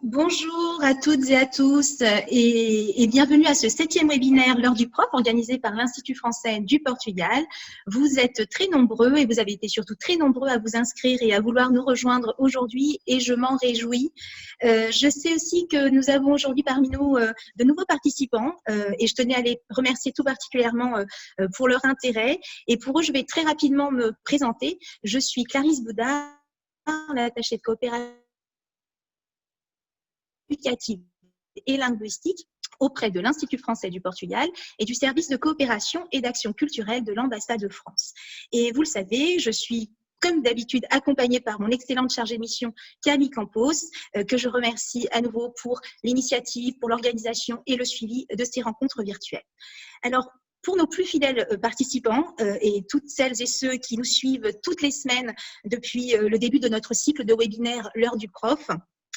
Bonjour à toutes et à tous et bienvenue à ce 7e webinaire L'heure du prof organisé par l'Institut français du Portugal. Vous êtes très nombreux et vous avez été surtout très nombreux à vous inscrire et à vouloir nous rejoindre aujourd'hui et je m'en réjouis. Je sais aussi que nous avons aujourd'hui parmi nous de nouveaux participants et je tenais à les remercier tout particulièrement pour leur intérêt. Et pour eux, je vais très rapidement me présenter. Je suis Clarisse Boudard, l'attachée de coopération éducative et linguistique auprès de l'Institut français du Portugal et du service de coopération et d'action culturelle de l'ambassade de France. Et vous le savez, je suis comme d'habitude accompagnée par mon excellente chargée de mission Camille Campos, que je remercie à nouveau pour l'initiative, pour l'organisation et le suivi de ces rencontres virtuelles. Alors, pour nos plus fidèles participants et toutes celles et ceux qui nous suivent toutes les semaines depuis le début de notre cycle de webinaire L'heure du prof,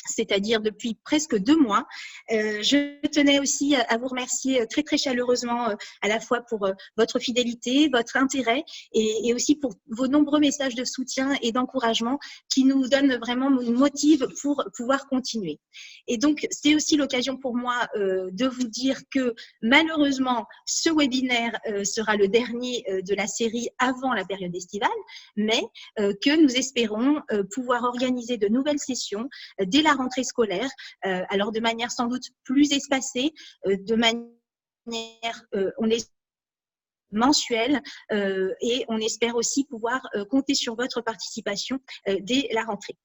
c'est-à-dire depuis presque 2 mois. Je tenais aussi à vous remercier très, très chaleureusement à la fois pour votre fidélité, votre intérêt et aussi pour vos nombreux messages de soutien et d'encouragement qui nous donnent vraiment, nous motivent pour pouvoir continuer. Et donc, c'est aussi l'occasion pour moi de vous dire que malheureusement, ce webinaire sera le dernier de la série avant la période estivale, mais que nous espérons pouvoir organiser de nouvelles sessions dès la rentrée scolaire, alors de manière sans doute plus espacée, de manière, on est mensuelle et on espère aussi pouvoir compter sur votre participation dès la rentrée.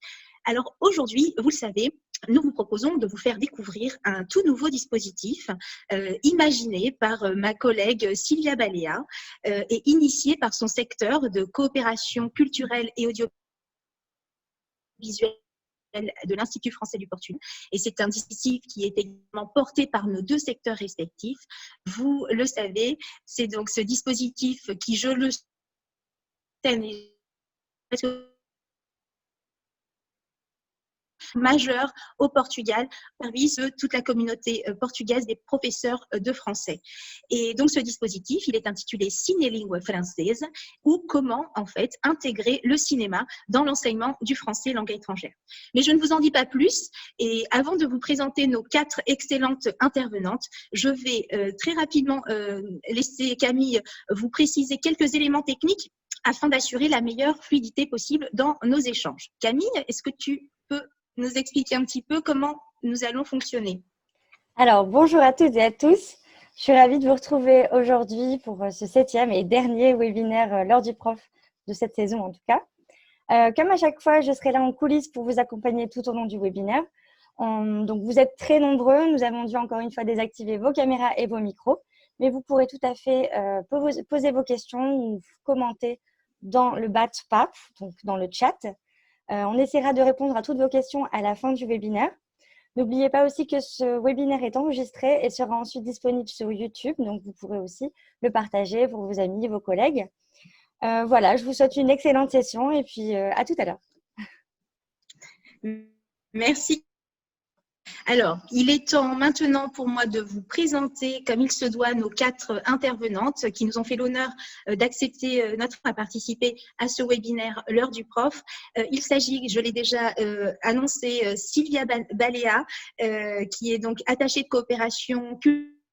Alors aujourd'hui, vous le savez, nous vous proposons de vous faire découvrir un tout nouveau dispositif imaginé par ma collègue Sylvia Baléa et initié par son secteur de coopération culturelle et audiovisuelle de l'Institut français du Portugal. Et c'est un dispositif qui est également porté par nos 2 secteurs respectifs. Vous le savez, c'est donc ce dispositif qui, je le sais, majeur au Portugal, au service de toute la communauté portugaise des professeurs de français. Et donc, ce dispositif, il est intitulé Cinelingua Française, ou comment, en fait, intégrer le cinéma dans l'enseignement du français langue étrangère. Mais je ne vous en dis pas plus. Et avant de vous présenter nos 4 excellentes intervenantes, je vais très rapidement laisser Camille vous préciser quelques éléments techniques afin d'assurer la meilleure fluidité possible dans nos échanges. Camille, est-ce que tu peux nous expliquer un petit peu comment nous allons fonctionner? Alors, bonjour à toutes et à tous. Je suis ravie de vous retrouver aujourd'hui pour ce 7e et dernier webinaire L'heure du prof de cette saison en tout cas. Comme à chaque fois, je serai là en coulisses pour vous accompagner tout au long du webinaire. Donc, vous êtes très nombreux. Nous avons dû encore une fois désactiver vos caméras et vos micros, mais vous pourrez tout à fait poser vos questions ou commenter dans le chat, donc dans le chat. On essaiera de répondre à toutes vos questions à la fin du webinaire. N'oubliez pas aussi que ce webinaire est enregistré et sera ensuite disponible sur YouTube. Donc, vous pourrez aussi le partager pour vos amis et vos collègues. Voilà, je vous souhaite une excellente session et puis à tout à l'heure. Merci. Alors, il est temps maintenant pour moi de vous présenter, comme il se doit, nos 4 intervenantes qui nous ont fait l'honneur d'accepter notre à participer à ce webinaire L'heure du prof. Il s'agit, je l'ai déjà annoncé, Sylvia Baléa, qui est donc attachée de coopération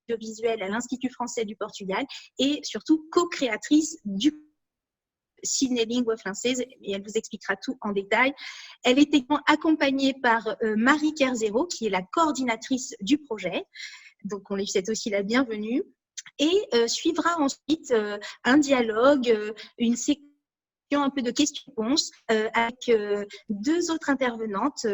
audiovisuelle à l'Institut français du Portugal et surtout co-créatrice du Cinelingua Française, et elle vous expliquera tout en détail. Elle est également accompagnée par Marie Kerzero, qui est la coordinatrice du projet. Donc, on lui souhaite aussi la bienvenue. Et suivra ensuite un dialogue, une séquence un peu de questions-réponses avec 2 autres intervenantes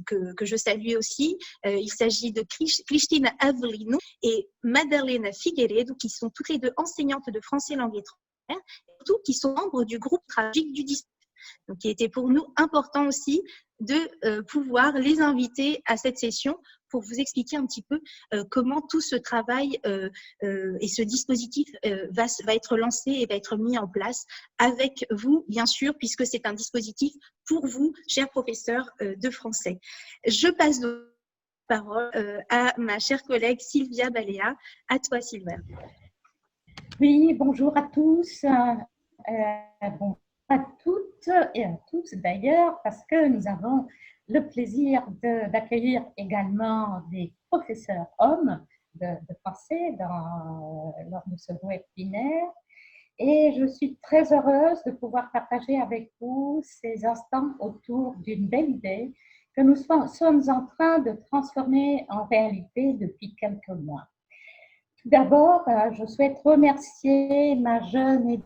que je salue aussi. Il s'agit de Cristina Avelino et Madalena Figueiredo, qui sont toutes les 2 enseignantes de français langue étrangère, et surtout qui sont membres du groupe stratégique du dispositif. Donc, il était pour nous important aussi de pouvoir les inviter à cette session pour vous expliquer un petit peu comment tout ce travail et ce dispositif va être lancé et va être mis en place avec vous, bien sûr, puisque c'est un dispositif pour vous, chers professeurs de français. Je passe la parole à ma chère collègue Sylvia Baléa. À toi, Sylvia. Oui, bonjour à tous. Bon, à toutes et à tous d'ailleurs, parce que nous avons le plaisir d'accueillir également des professeurs hommes de français lors de ce webinaire. Et je suis très heureuse de pouvoir partager avec vous ces instants autour d'une belle idée que nous sommes en train de transformer en réalité depuis quelques mois. Tout d'abord, je souhaite remercier ma jeune et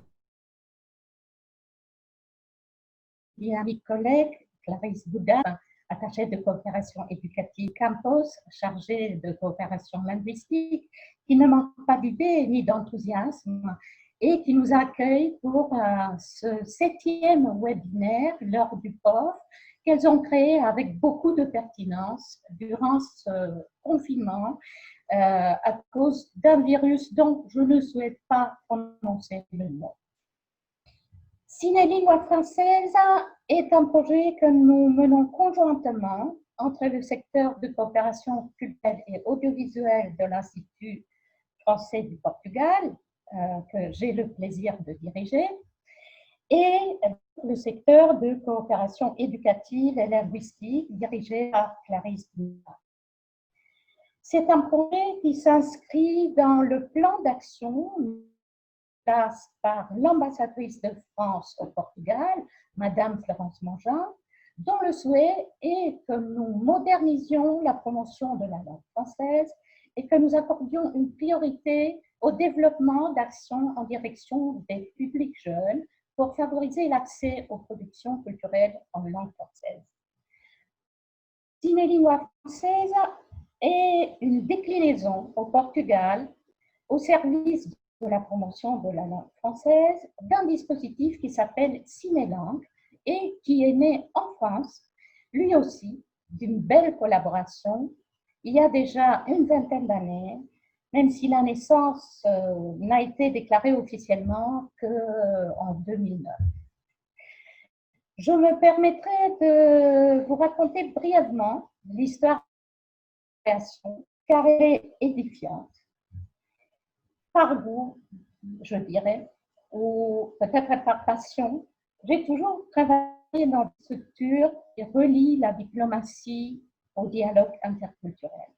dynamique collègue, Clarisse Boudin, attachée de coopération éducative Campos, chargée de coopération linguistique, qui ne manque pas d'idées ni d'enthousiasme et qui nous accueille pour ce 7e webinaire, l'heure du POF, qu'elles ont créé avec beaucoup de pertinence durant ce confinement à cause d'un virus dont je ne souhaite pas prononcer le nom. Cinélingua Française est un projet que nous menons conjointement entre le secteur de coopération culturelle et audiovisuelle de l'Institut français du Portugal, que j'ai le plaisir de diriger, et le secteur de coopération éducative et linguistique dirigé par Clarisse Boudin. C'est un projet qui s'inscrit dans le plan d'action place par l'ambassadrice de France au Portugal, Madame Florence Mangin, dont le souhait est que nous modernisions la promotion de la langue française et que nous accordions une priorité au développement d'actions en direction des publics jeunes pour favoriser l'accès aux productions culturelles en langue française. Cinélingua Française est une déclinaison au Portugal au service de la promotion de la langue française d'un dispositif qui s'appelle Cinélangue et qui est né en France, lui aussi, d'une belle collaboration il y a déjà une vingtaine d'années, même si la naissance n'a été déclarée officiellement qu'en 2009. Je me permettrai de vous raconter brièvement l'histoire de la création, car elle est édifiante. Par goût, je dirais, ou peut-être par passion, j'ai toujours travaillé dans des structures qui relient la diplomatie au dialogue interculturel.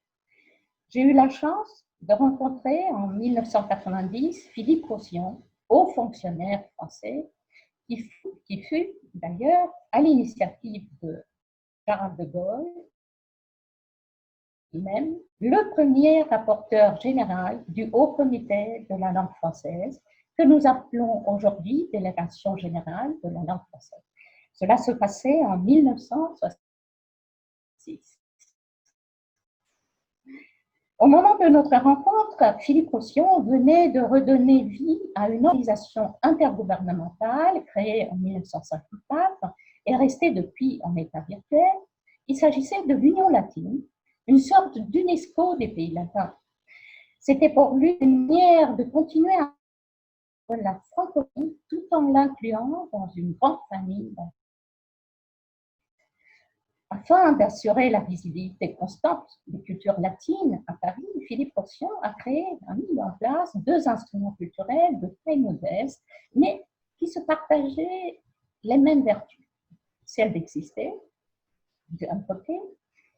J'ai eu la chance de rencontrer en 1990 Philippe Rossion, haut fonctionnaire français, qui fut d'ailleurs à l'initiative de Charles de Gaulle, même le premier rapporteur général du Haut Comité de la langue française, que nous appelons aujourd'hui Délégation générale de la langue française. Cela se passait en 1966. Au moment de notre rencontre, Philippe Rossion venait de redonner vie à une organisation intergouvernementale créée en 1954 et restée depuis en état virtuel. Il s'agissait de l'Union latine, une sorte d'UNESCO des pays latins. C'était pour lui une manière de continuer à la francophonie tout en l'incluant dans une grande famille. Afin d'assurer la visibilité constante des cultures latines à Paris, Philippe Rossion a mis en place 2 instruments culturels de taille modeste, mais qui se partageaient les mêmes vertus, celle d'exister, d'un côté,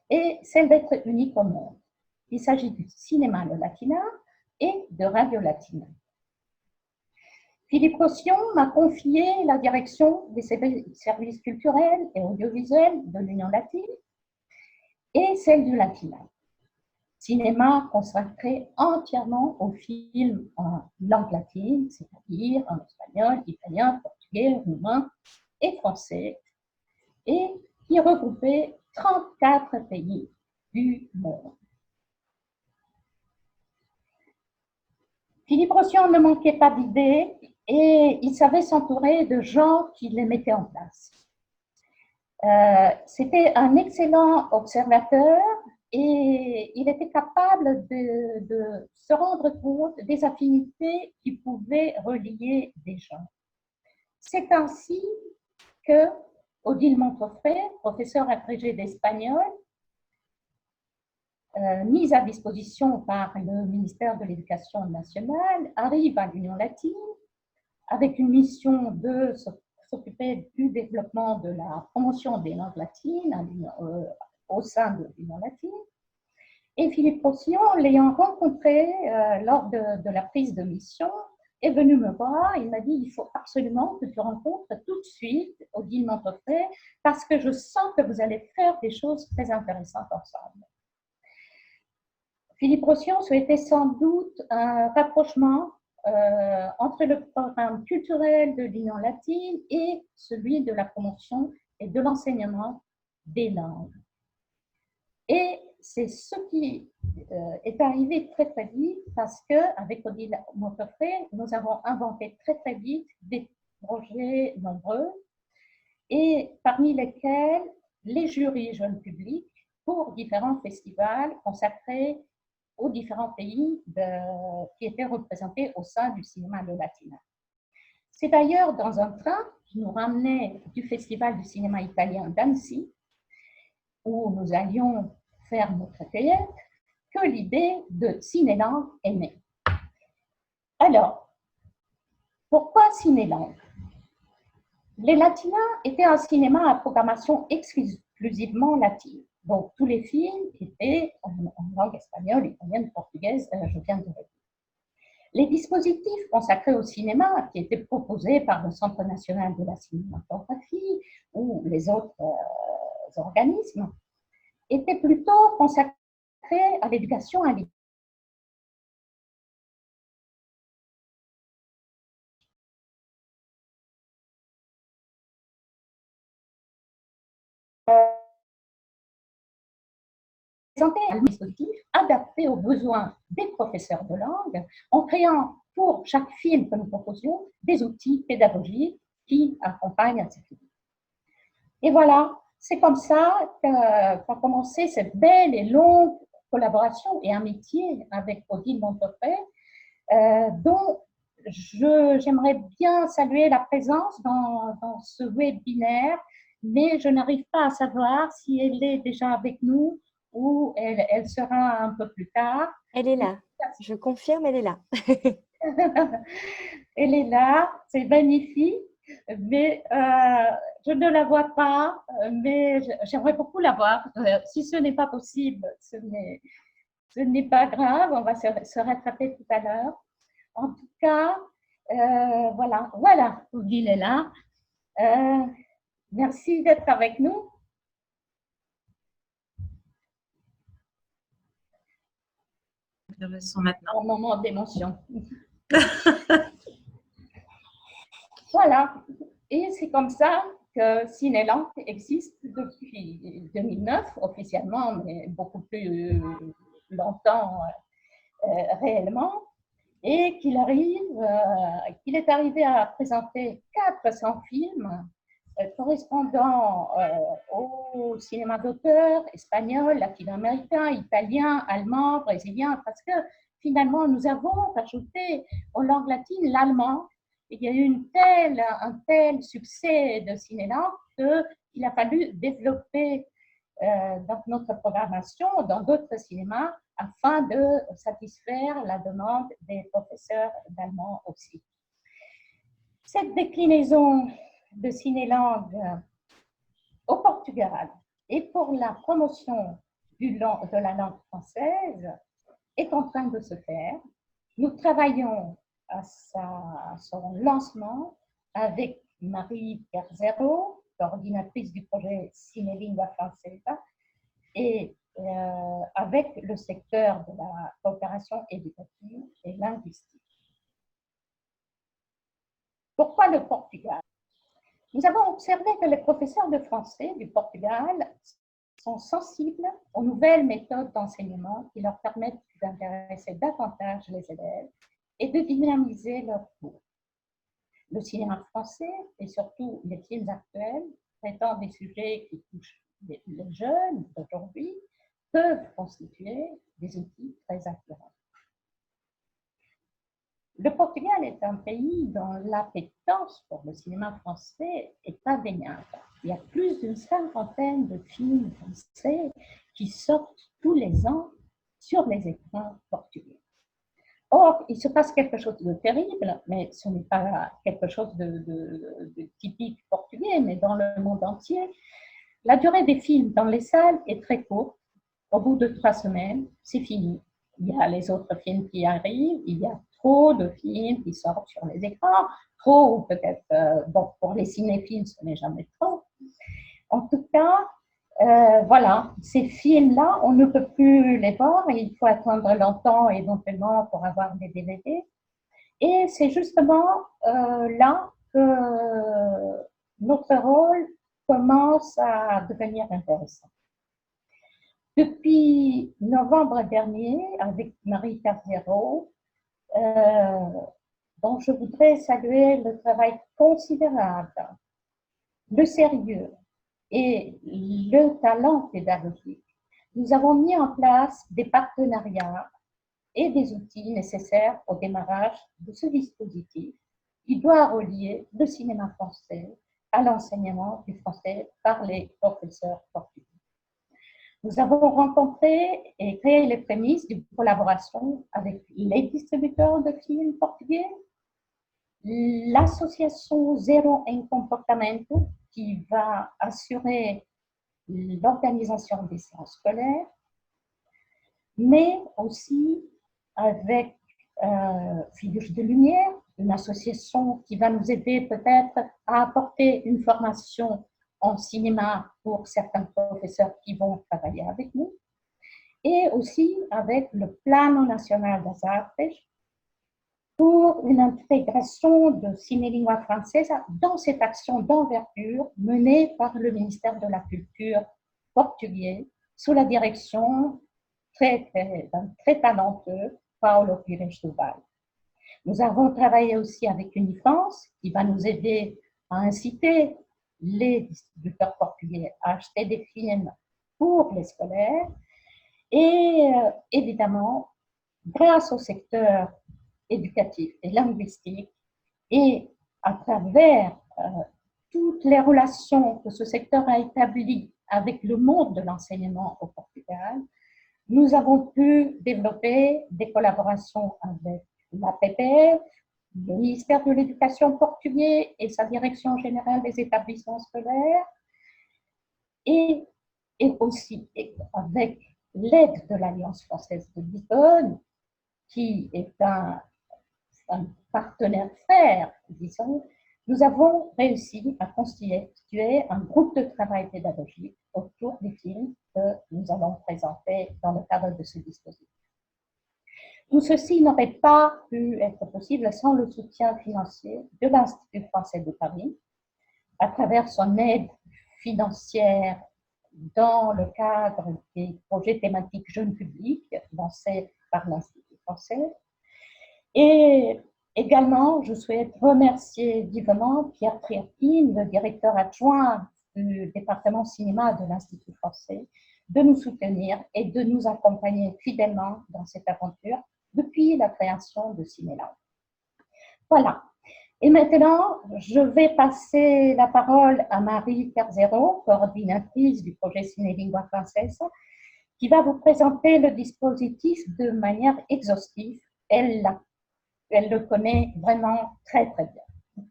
et celle d'être unique au monde. Il s'agit du cinéma le latina et de Radio Latina. Philippe Rossion m'a confié la direction des services culturels et audiovisuels de l'Union latine et celle du Latina. Cinéma consacré entièrement aux films en langue latine, c'est-à-dire en espagnol, italien, portugais, roumain et français, et qui regroupait 34 pays du monde. Philippe Rossion ne manquait pas d'idées et il savait s'entourer de gens qui les mettaient en place. C'était un excellent observateur et il était capable de se rendre compte des affinités qui pouvaient relier des gens. C'est ainsi que Odile Montoffret, professeur agrégé d'espagnol, mise à disposition par le ministère de l'Éducation nationale, arrive à l'Union latine avec une mission de se s'occupait du développement de la promotion des langues latines au sein de l'Union latine. Et Philippe Rossillon, l'ayant rencontré lors de la prise de mission, est venu me voir. Il m'a dit, il faut absolument que tu rencontres tout de suite Odile Montoffret parce que je sens que vous allez faire des choses très intéressantes ensemble. Philippe Rossillon souhaitait sans doute un rapprochement entre le programme culturel de l'Union latine et celui de la promotion et de l'enseignement des langues. Et c'est ce qui est arrivé très très vite parce qu'avec Odile Montoffret, nous avons inventé très très vite des projets nombreux et parmi lesquels les jurys jeunes publics pour différents festivals consacrés aux différents pays qui étaient représentés au sein du cinéma de Latina. C'est d'ailleurs dans un train qui nous ramenait du Festival du cinéma italien d'Annecy, où nous allions faire notre cueillette, que l'idée de Cinélangue est née. Alors, pourquoi Cinélangue? Les Latinas étaient un cinéma à programmation exclusivement latine. Donc, tous les films étaient en langue espagnole, italienne, portugaise, je viens de le dire. Les dispositifs consacrés au cinéma, qui étaient proposés par le Centre national de la cinématographie ou les autres organismes, étaient plutôt consacrés à l'éducation à l'idée. Présenter un dispositif adapté aux besoins des professeurs de langue en créant pour chaque film que nous proposions des outils pédagogiques qui accompagnent ces films. Et voilà, c'est comme ça qu'a commencé cette belle et longue collaboration et amitié avec Odile Montoffret, dont j'aimerais bien saluer la présence dans ce webinaire, mais je n'arrive pas à savoir si elle est déjà avec nous ou elle sera un peu plus tard. Elle est là, je confirme, elle est là. Elle est là, c'est magnifique, mais je ne la vois pas, mais j'aimerais beaucoup la voir. Si ce n'est pas possible, ce n'est pas grave, on va se rattraper tout à l'heure. En tout cas, voilà, Odile est là. Merci d'être avec nous. Maintenant. Un moment d'émotion. Voilà, et c'est comme ça que Cinélangue existe depuis 2009 officiellement, mais beaucoup plus longtemps réellement, et qu'il est arrivé à présenter 400 films correspondant au cinéma d'auteur espagnol, latino-américain, italien, allemand, brésilien, parce que finalement nous avons ajouté aux langues latines l'allemand. Il y a eu un tel succès de Cinélangue qu'il a fallu développer dans notre programmation, dans d'autres cinémas, afin de satisfaire la demande des professeurs d'allemand aussi. Cette déclinaison de Cinélangue au Portugal et pour la promotion de la langue française est en train de se faire. Nous travaillons à son lancement avec Marie Perzero, coordinatrice du projet Cinelingua Francesa, et avec le secteur de la coopération éducative et linguistique. Pourquoi le Portugal? Nous avons observé que les professeurs de français du Portugal sont sensibles aux nouvelles méthodes d'enseignement qui leur permettent d'intéresser davantage les élèves et de dynamiser leurs cours. Le cinéma français et surtout les films actuels traitant des sujets qui touchent les jeunes d'aujourd'hui peuvent constituer des outils très attirants. Le Portugal est un pays dont l'appétence pour le cinéma français est indéniable. Il y a plus d'une cinquantaine de films français qui sortent tous les ans sur les écrans portugais. Or, il se passe quelque chose de terrible, mais ce n'est pas quelque chose de typique portugais, mais dans le monde entier. La durée des films dans les salles est très courte. Au bout de 3 semaines, c'est fini. Il y a les autres films qui arrivent, il y a trop de films qui sortent sur les écrans, trop ou peut-être, bon, pour les cinéphiles, ce n'est jamais trop. En tout cas, voilà, ces films-là, on ne peut plus les voir et il faut attendre longtemps éventuellement pour avoir des DVD. Et c'est justement là que notre rôle commence à devenir intéressant. Depuis novembre dernier, avec Marie Carzero, dont je voudrais saluer le travail considérable, le sérieux et le talent pédagogique, nous avons mis en place des partenariats et des outils nécessaires au démarrage de ce dispositif qui doit relier le cinéma français à l'enseignement du français par les professeurs portugais. Nous avons rencontré et créé les prémices d'une collaboration avec les distributeurs de films portugais, l'association Zero em Comportamento qui va assurer l'organisation des séances scolaires, mais aussi avec Figures de Lumière, une association qui va nous aider peut-être à apporter une formation en cinéma pour certains professeurs qui vont travailler avec nous, et aussi avec le Plano Nacional das Artes pour une intégration de Cinelingua Francesa dans cette action d'envergure menée par le ministère de la Culture portugais sous la direction d'un très talentueux Paulo Pires Duval. Nous avons travaillé aussi avec Unifrance qui va nous aider à inciter les distributeurs portugais à acheter des films pour les scolaires et évidemment, grâce au secteur éducatif et linguistique et à travers toutes les relations que ce secteur a établies avec le monde de l'enseignement au Portugal, nous avons pu développer des collaborations avec l'APPF, le ministère de l'Éducation portugais et sa direction générale des établissements scolaires, et aussi avec l'aide de l'Alliance française de Lisbonne, qui est un partenaire fer, disons. Nous avons réussi à constituer un groupe de travail pédagogique autour des films que nous allons présenter dans le cadre de ce dispositif. Tout ceci n'aurait pas pu être possible sans le soutien financier de l'Institut français de Paris, à travers son aide financière dans le cadre des projets thématiques jeunes publics lancés par l'Institut français. Et également, je souhaite remercier vivement Pierre Priapine, le directeur adjoint du département cinéma de l'Institut français, de nous soutenir et de nous accompagner fidèlement dans cette aventure depuis la création de Cinéland. Voilà. Et maintenant, je vais passer la parole à Marie Carzero, coordinatrice du projet Cinelingua Francesa, qui va vous présenter le dispositif de manière exhaustive. Elle le connaît vraiment très, très bien.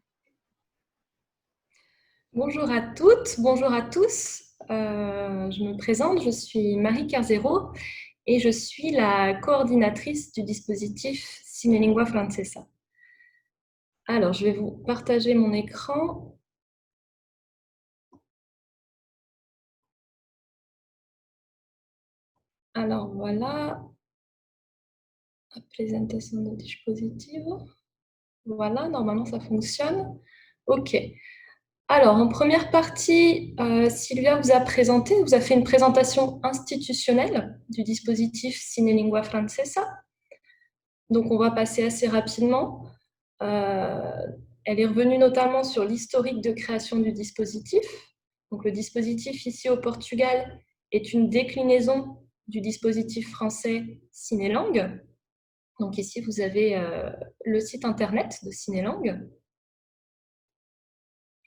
Bonjour à toutes, bonjour à tous. Je me présente, je suis Marie Carzero et je suis la coordinatrice du dispositif Cinelingua Francesa. Alors, je vais vous partager mon écran. Alors, voilà. La présentation du dispositif. Voilà, normalement, ça fonctionne. OK. Alors, en première partie, Sylvia vous a fait une présentation institutionnelle du dispositif Cinelingua Francesa. Donc, on va passer assez rapidement. Elle est revenue notamment sur l'historique de création du dispositif. Donc, le dispositif ici au Portugal est une déclinaison du dispositif français Cinélang. Donc, ici, vous avez le site internet de Cinélang.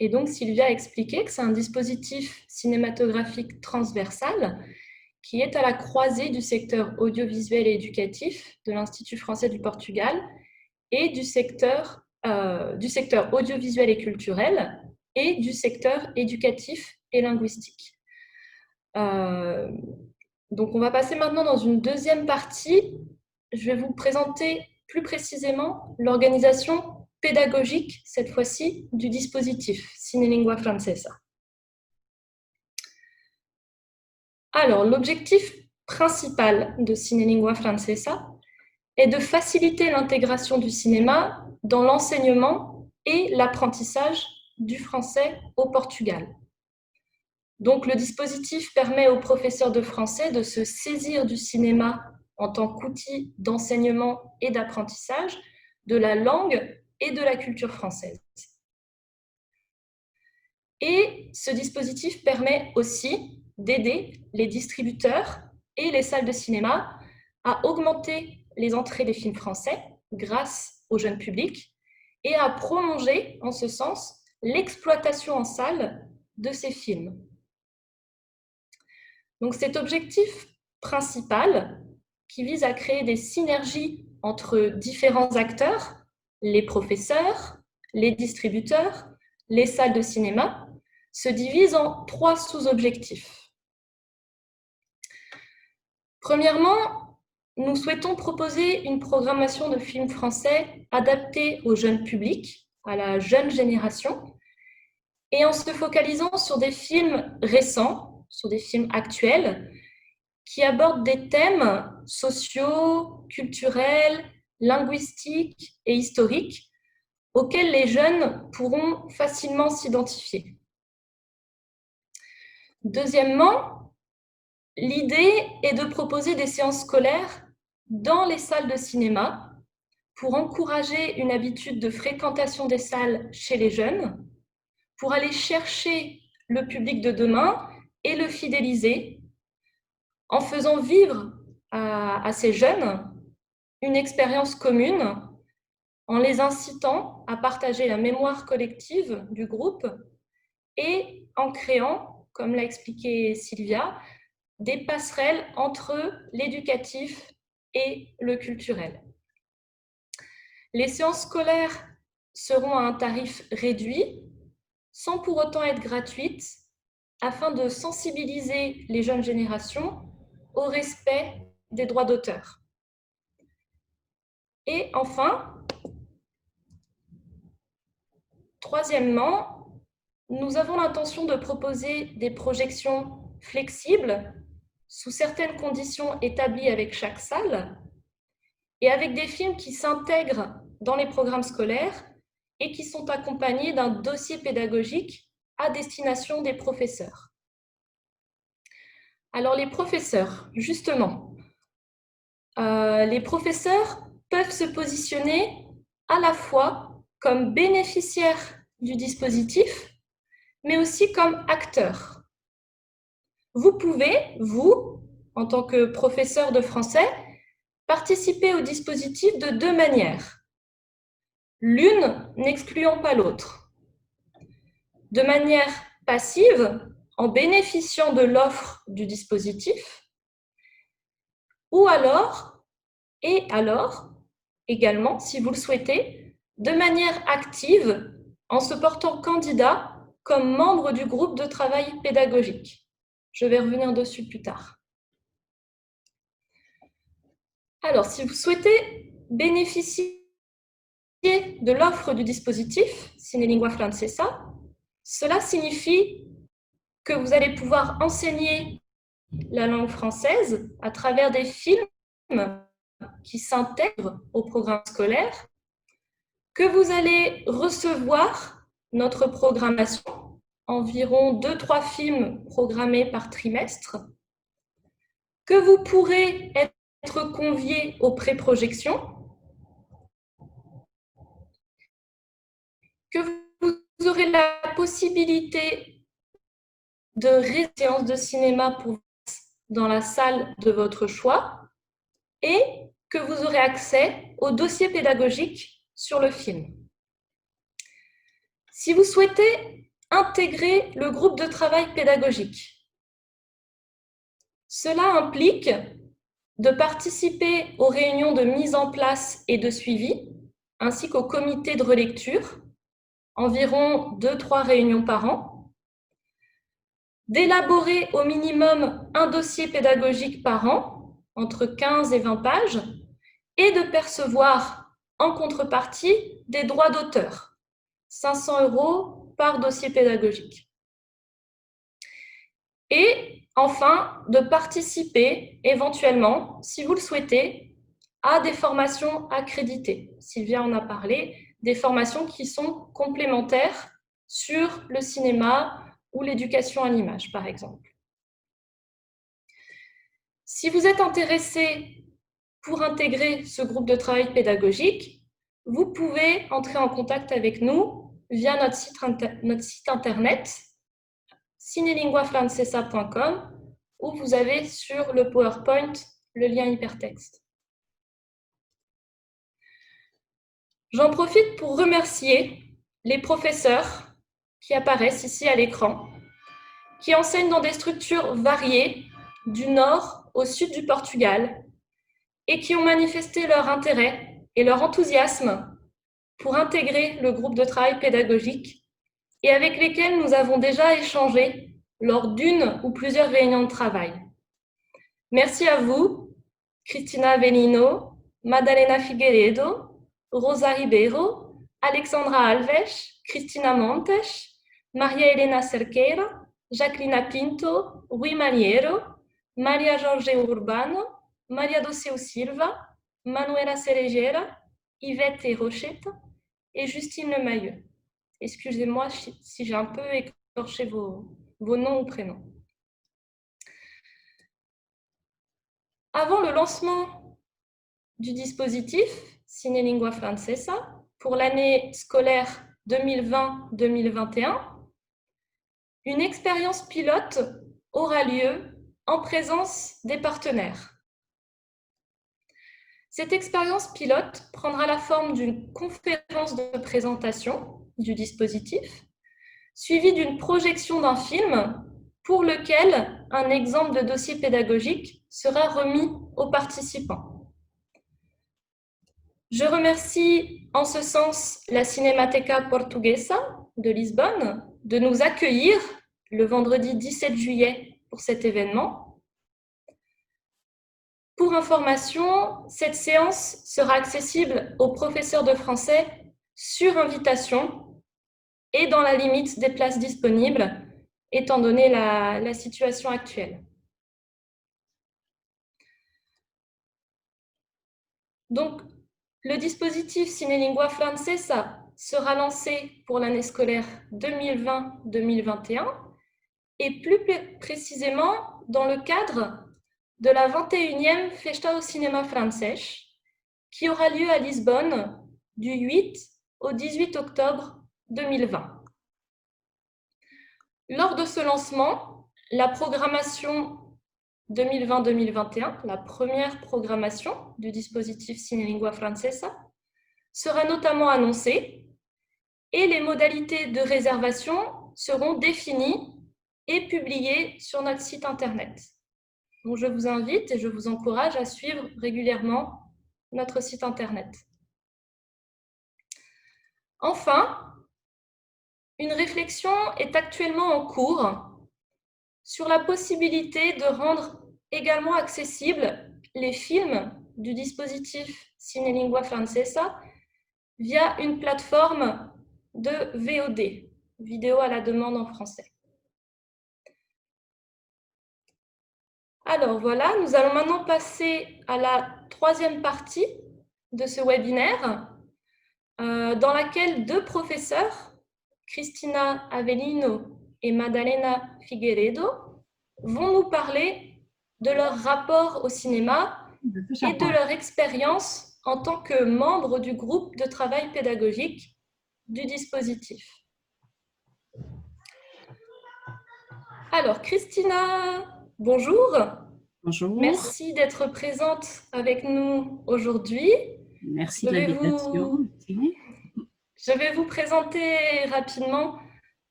Et donc, Sylvia a expliqué que c'est un dispositif cinématographique transversal qui est à la croisée du secteur audiovisuel et éducatif de l'Institut français du Portugal et du secteur audiovisuel et culturel et du secteur éducatif et linguistique. Donc, on va passer maintenant dans une deuxième partie. Je vais vous présenter plus précisément l'organisation pédagogique, cette fois-ci, du dispositif Cinelingua Francesa. Alors, l'objectif principal de Cinelingua Francesa est de faciliter l'intégration du cinéma dans l'enseignement et l'apprentissage du français au Portugal. Donc, le dispositif permet aux professeurs de français de se saisir du cinéma en tant qu'outil d'enseignement et d'apprentissage de la langue et de la culture française. Et ce dispositif permet aussi d'aider les distributeurs et les salles de cinéma à augmenter les entrées des films français grâce au jeune public et à prolonger, en ce sens, l'exploitation en salle de ces films. Donc cet objectif principal, qui vise à créer des synergies entre différents acteurs, les professeurs, les distributeurs, les salles de cinéma, se divise en 3 sous-objectifs. Premièrement, nous souhaitons proposer une programmation de films français adaptée au jeune public, à la jeune génération, et en se focalisant sur des films récents, sur des films actuels, qui abordent des thèmes sociaux, culturels, linguistiques et historiques auxquels les jeunes pourront facilement s'identifier. Deuxièmement, l'idée est de proposer des séances scolaires dans les salles de cinéma pour encourager une habitude de fréquentation des salles chez les jeunes, pour aller chercher le public de demain et le fidéliser en faisant vivre à ces jeunes une expérience commune, en les incitant à partager la mémoire collective du groupe et en créant, comme l'a expliqué Sylvia, des passerelles entre l'éducatif et le culturel. Les séances scolaires seront à un tarif réduit, sans pour autant être gratuites, afin de sensibiliser les jeunes générations au respect des droits d'auteur. Et enfin, troisièmement, nous avons l'intention de proposer des projections flexibles sous certaines conditions établies avec chaque salle et avec des films qui s'intègrent dans les programmes scolaires et qui sont accompagnés d'un dossier pédagogique à destination des professeurs. Alors les professeurs, justement, les professeurs peuvent se positionner à la fois comme bénéficiaires du dispositif, mais aussi comme acteurs. Vous pouvez, vous, en tant que professeur de français, participer au dispositif de 2 manières, l'une n'excluant pas l'autre. De manière passive, en bénéficiant de l'offre du dispositif, ou alors, également, si vous le souhaitez, de manière active, en se portant candidat comme membre du groupe de travail pédagogique. Je vais revenir dessus plus tard. Alors, si vous souhaitez bénéficier de l'offre du dispositif Cinelingua Francesa, cela signifie que vous allez pouvoir enseigner la langue française à travers des films qui s'intègrent au programme scolaire, que vous allez recevoir notre programmation, environ 2-3 films programmés par trimestre, que vous pourrez être convié aux pré-projections, que vous aurez la possibilité de séances de cinéma pour dans la salle de votre choix et que vous aurez accès au dossier pédagogique sur le film. Si vous souhaitez intégrer le groupe de travail pédagogique, Cela implique de participer aux réunions de mise en place et de suivi, ainsi qu'au comité de relecture, environ 2-3 réunions par an, d'élaborer au minimum un dossier pédagogique par an, entre 15 et 20 pages, et de percevoir en contrepartie des droits d'auteur, 500 € par dossier pédagogique. Et enfin, de participer éventuellement, si vous le souhaitez, à des formations accréditées. Sylvia en a parlé, des formations qui sont complémentaires sur le cinéma ou l'éducation à l'image, par exemple. Si vous êtes intéressé pour intégrer ce groupe de travail pédagogique, vous pouvez entrer en contact avec nous via notre site internet cinelinguafrancesa.com, où vous avez sur le PowerPoint le lien hypertexte. J'en profite pour remercier les professeurs qui apparaissent ici à l'écran, qui enseignent dans des structures variées du nord au sud du Portugal et qui ont manifesté leur intérêt et leur enthousiasme pour intégrer le groupe de travail pédagogique et avec lesquels nous avons déjà échangé lors d'une ou plusieurs réunions de travail. Merci à vous, Cristina Avelino, Madalena Figueiredo, Rosa Ribeiro, Alexandra Alves, Cristina Montes, Maria Helena Cerqueira, Jacqueline Pinto, Rui Maniero, Maria Jorge Urbano, Maria Doceu Silva, Manuela Cerejeira, Yvette Rochette et Justine Lemailleux. Excusez-moi si j'ai un peu écorché vos noms ou prénoms. Avant le lancement du dispositif Cinelingua Francesa pour l'année scolaire 2020-2021, une expérience pilote aura lieu en présence des partenaires. Cette expérience pilote prendra la forme d'une conférence de présentation du dispositif, suivie d'une projection d'un film pour lequel un exemple de dossier pédagogique sera remis aux participants. Je remercie en ce sens la Cinemateca Portuguesa de Lisbonne de nous accueillir le vendredi 17 juillet pour cet événement. Pour information, cette séance sera accessible aux professeurs de français sur invitation et dans la limite des places disponibles, étant donné la situation actuelle. Donc, le dispositif Cinelingua Francesa sera lancé pour l'année scolaire 2020-2021 et plus précisément dans le cadre de la 21e Festa do Cinema Francês qui aura lieu à Lisbonne du 8 au 18 octobre 2020. Lors de ce lancement, la programmation 2020-2021, la première programmation du dispositif Cinelingua Francesa, sera notamment annoncée et les modalités de réservation seront définies et publiées sur notre site internet. Donc, je vous invite et je vous encourage à suivre régulièrement notre site internet. Enfin, une réflexion est actuellement en cours sur la possibilité de rendre également accessibles les films du dispositif Cinelingua Francesa via une plateforme de VOD, vidéo à la demande en français. Alors voilà, nous allons maintenant passer à la troisième partie de ce webinaire, dans laquelle deux professeurs, Cristina Avelino et Madalena Figueiredo, vont nous parler de leur rapport au cinéma et de leur expérience en tant que membres du groupe de travail pédagogique du dispositif. Alors, Cristina, bonjour. Bonjour. Merci d'être présente avec nous aujourd'hui. Merci de l'invitation. Je vais vous présenter rapidement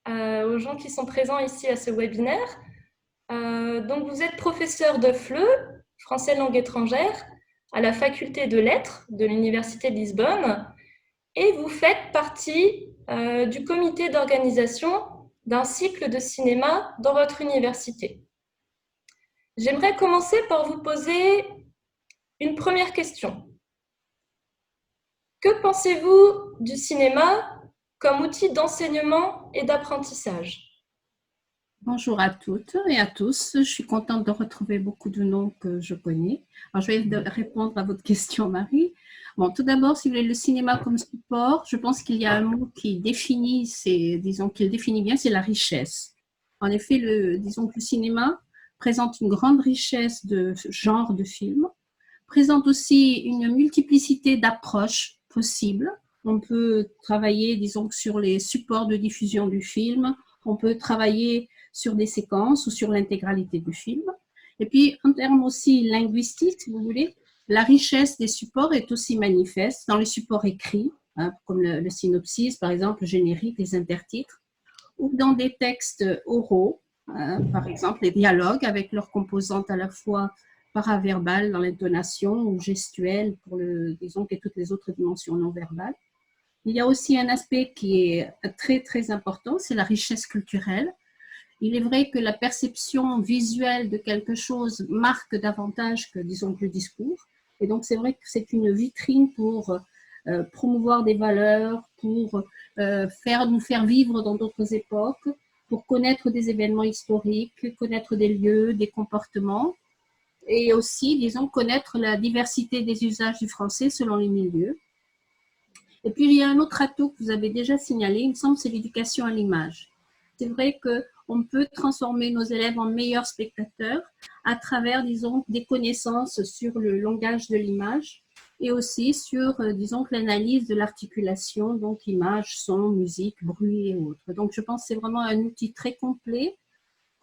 aux gens qui sont présents ici à ce webinaire. Donc, vous êtes professeur de FLE, français langue étrangère, à la faculté de lettres de l'Université de Lisbonne, et vous faites partie du comité d'organisation d'un cycle de cinéma dans votre université. J'aimerais commencer par vous poser une première question. Que pensez-vous du cinéma comme outil d'enseignement et d'apprentissage? Bonjour à toutes et à tous. Je suis contente de retrouver beaucoup de noms que je connais. Alors, je vais répondre à votre question, Marie. Bon, tout d'abord, si vous voulez, le cinéma comme support, je pense qu'il y a un mot qui définit, disons, qu'il définit bien, c'est la richesse. En effet, disons que le cinéma présente une grande richesse de genres de films, présente aussi une multiplicité d'approches possibles. On peut travailler, disons, sur les supports de diffusion du film, on peut travailler sur des séquences ou sur l'intégralité du film. Et puis, en termes aussi linguistiques, si vous voulez, la richesse des supports est aussi manifeste dans les supports écrits, hein, comme le synopsis, par exemple, le générique, les intertitres, ou dans des textes oraux, hein, par exemple, les dialogues avec leurs composantes à la fois paraverbales dans l'intonation ou gestuelles pour disons, et toutes les autres dimensions non verbales. Il y a aussi un aspect qui est très, très important, c'est la richesse culturelle. Il est vrai que la perception visuelle de quelque chose marque davantage que, disons, que le discours. Et donc, c'est vrai que c'est une vitrine pour promouvoir des valeurs, pour nous faire vivre dans d'autres époques, pour connaître des événements historiques, connaître des lieux, des comportements, et aussi, disons, connaître la diversité des usages du français selon les milieux. Et puis, il y a un autre atout que vous avez déjà signalé, il me semble, c'est l'éducation à l'image. C'est vrai qu'on peut transformer nos élèves en meilleurs spectateurs à travers, disons, des connaissances sur le langage de l'image et aussi sur, disons, l'analyse de l'articulation, donc image, son, musique, bruit et autres. Donc, je pense que c'est vraiment un outil très complet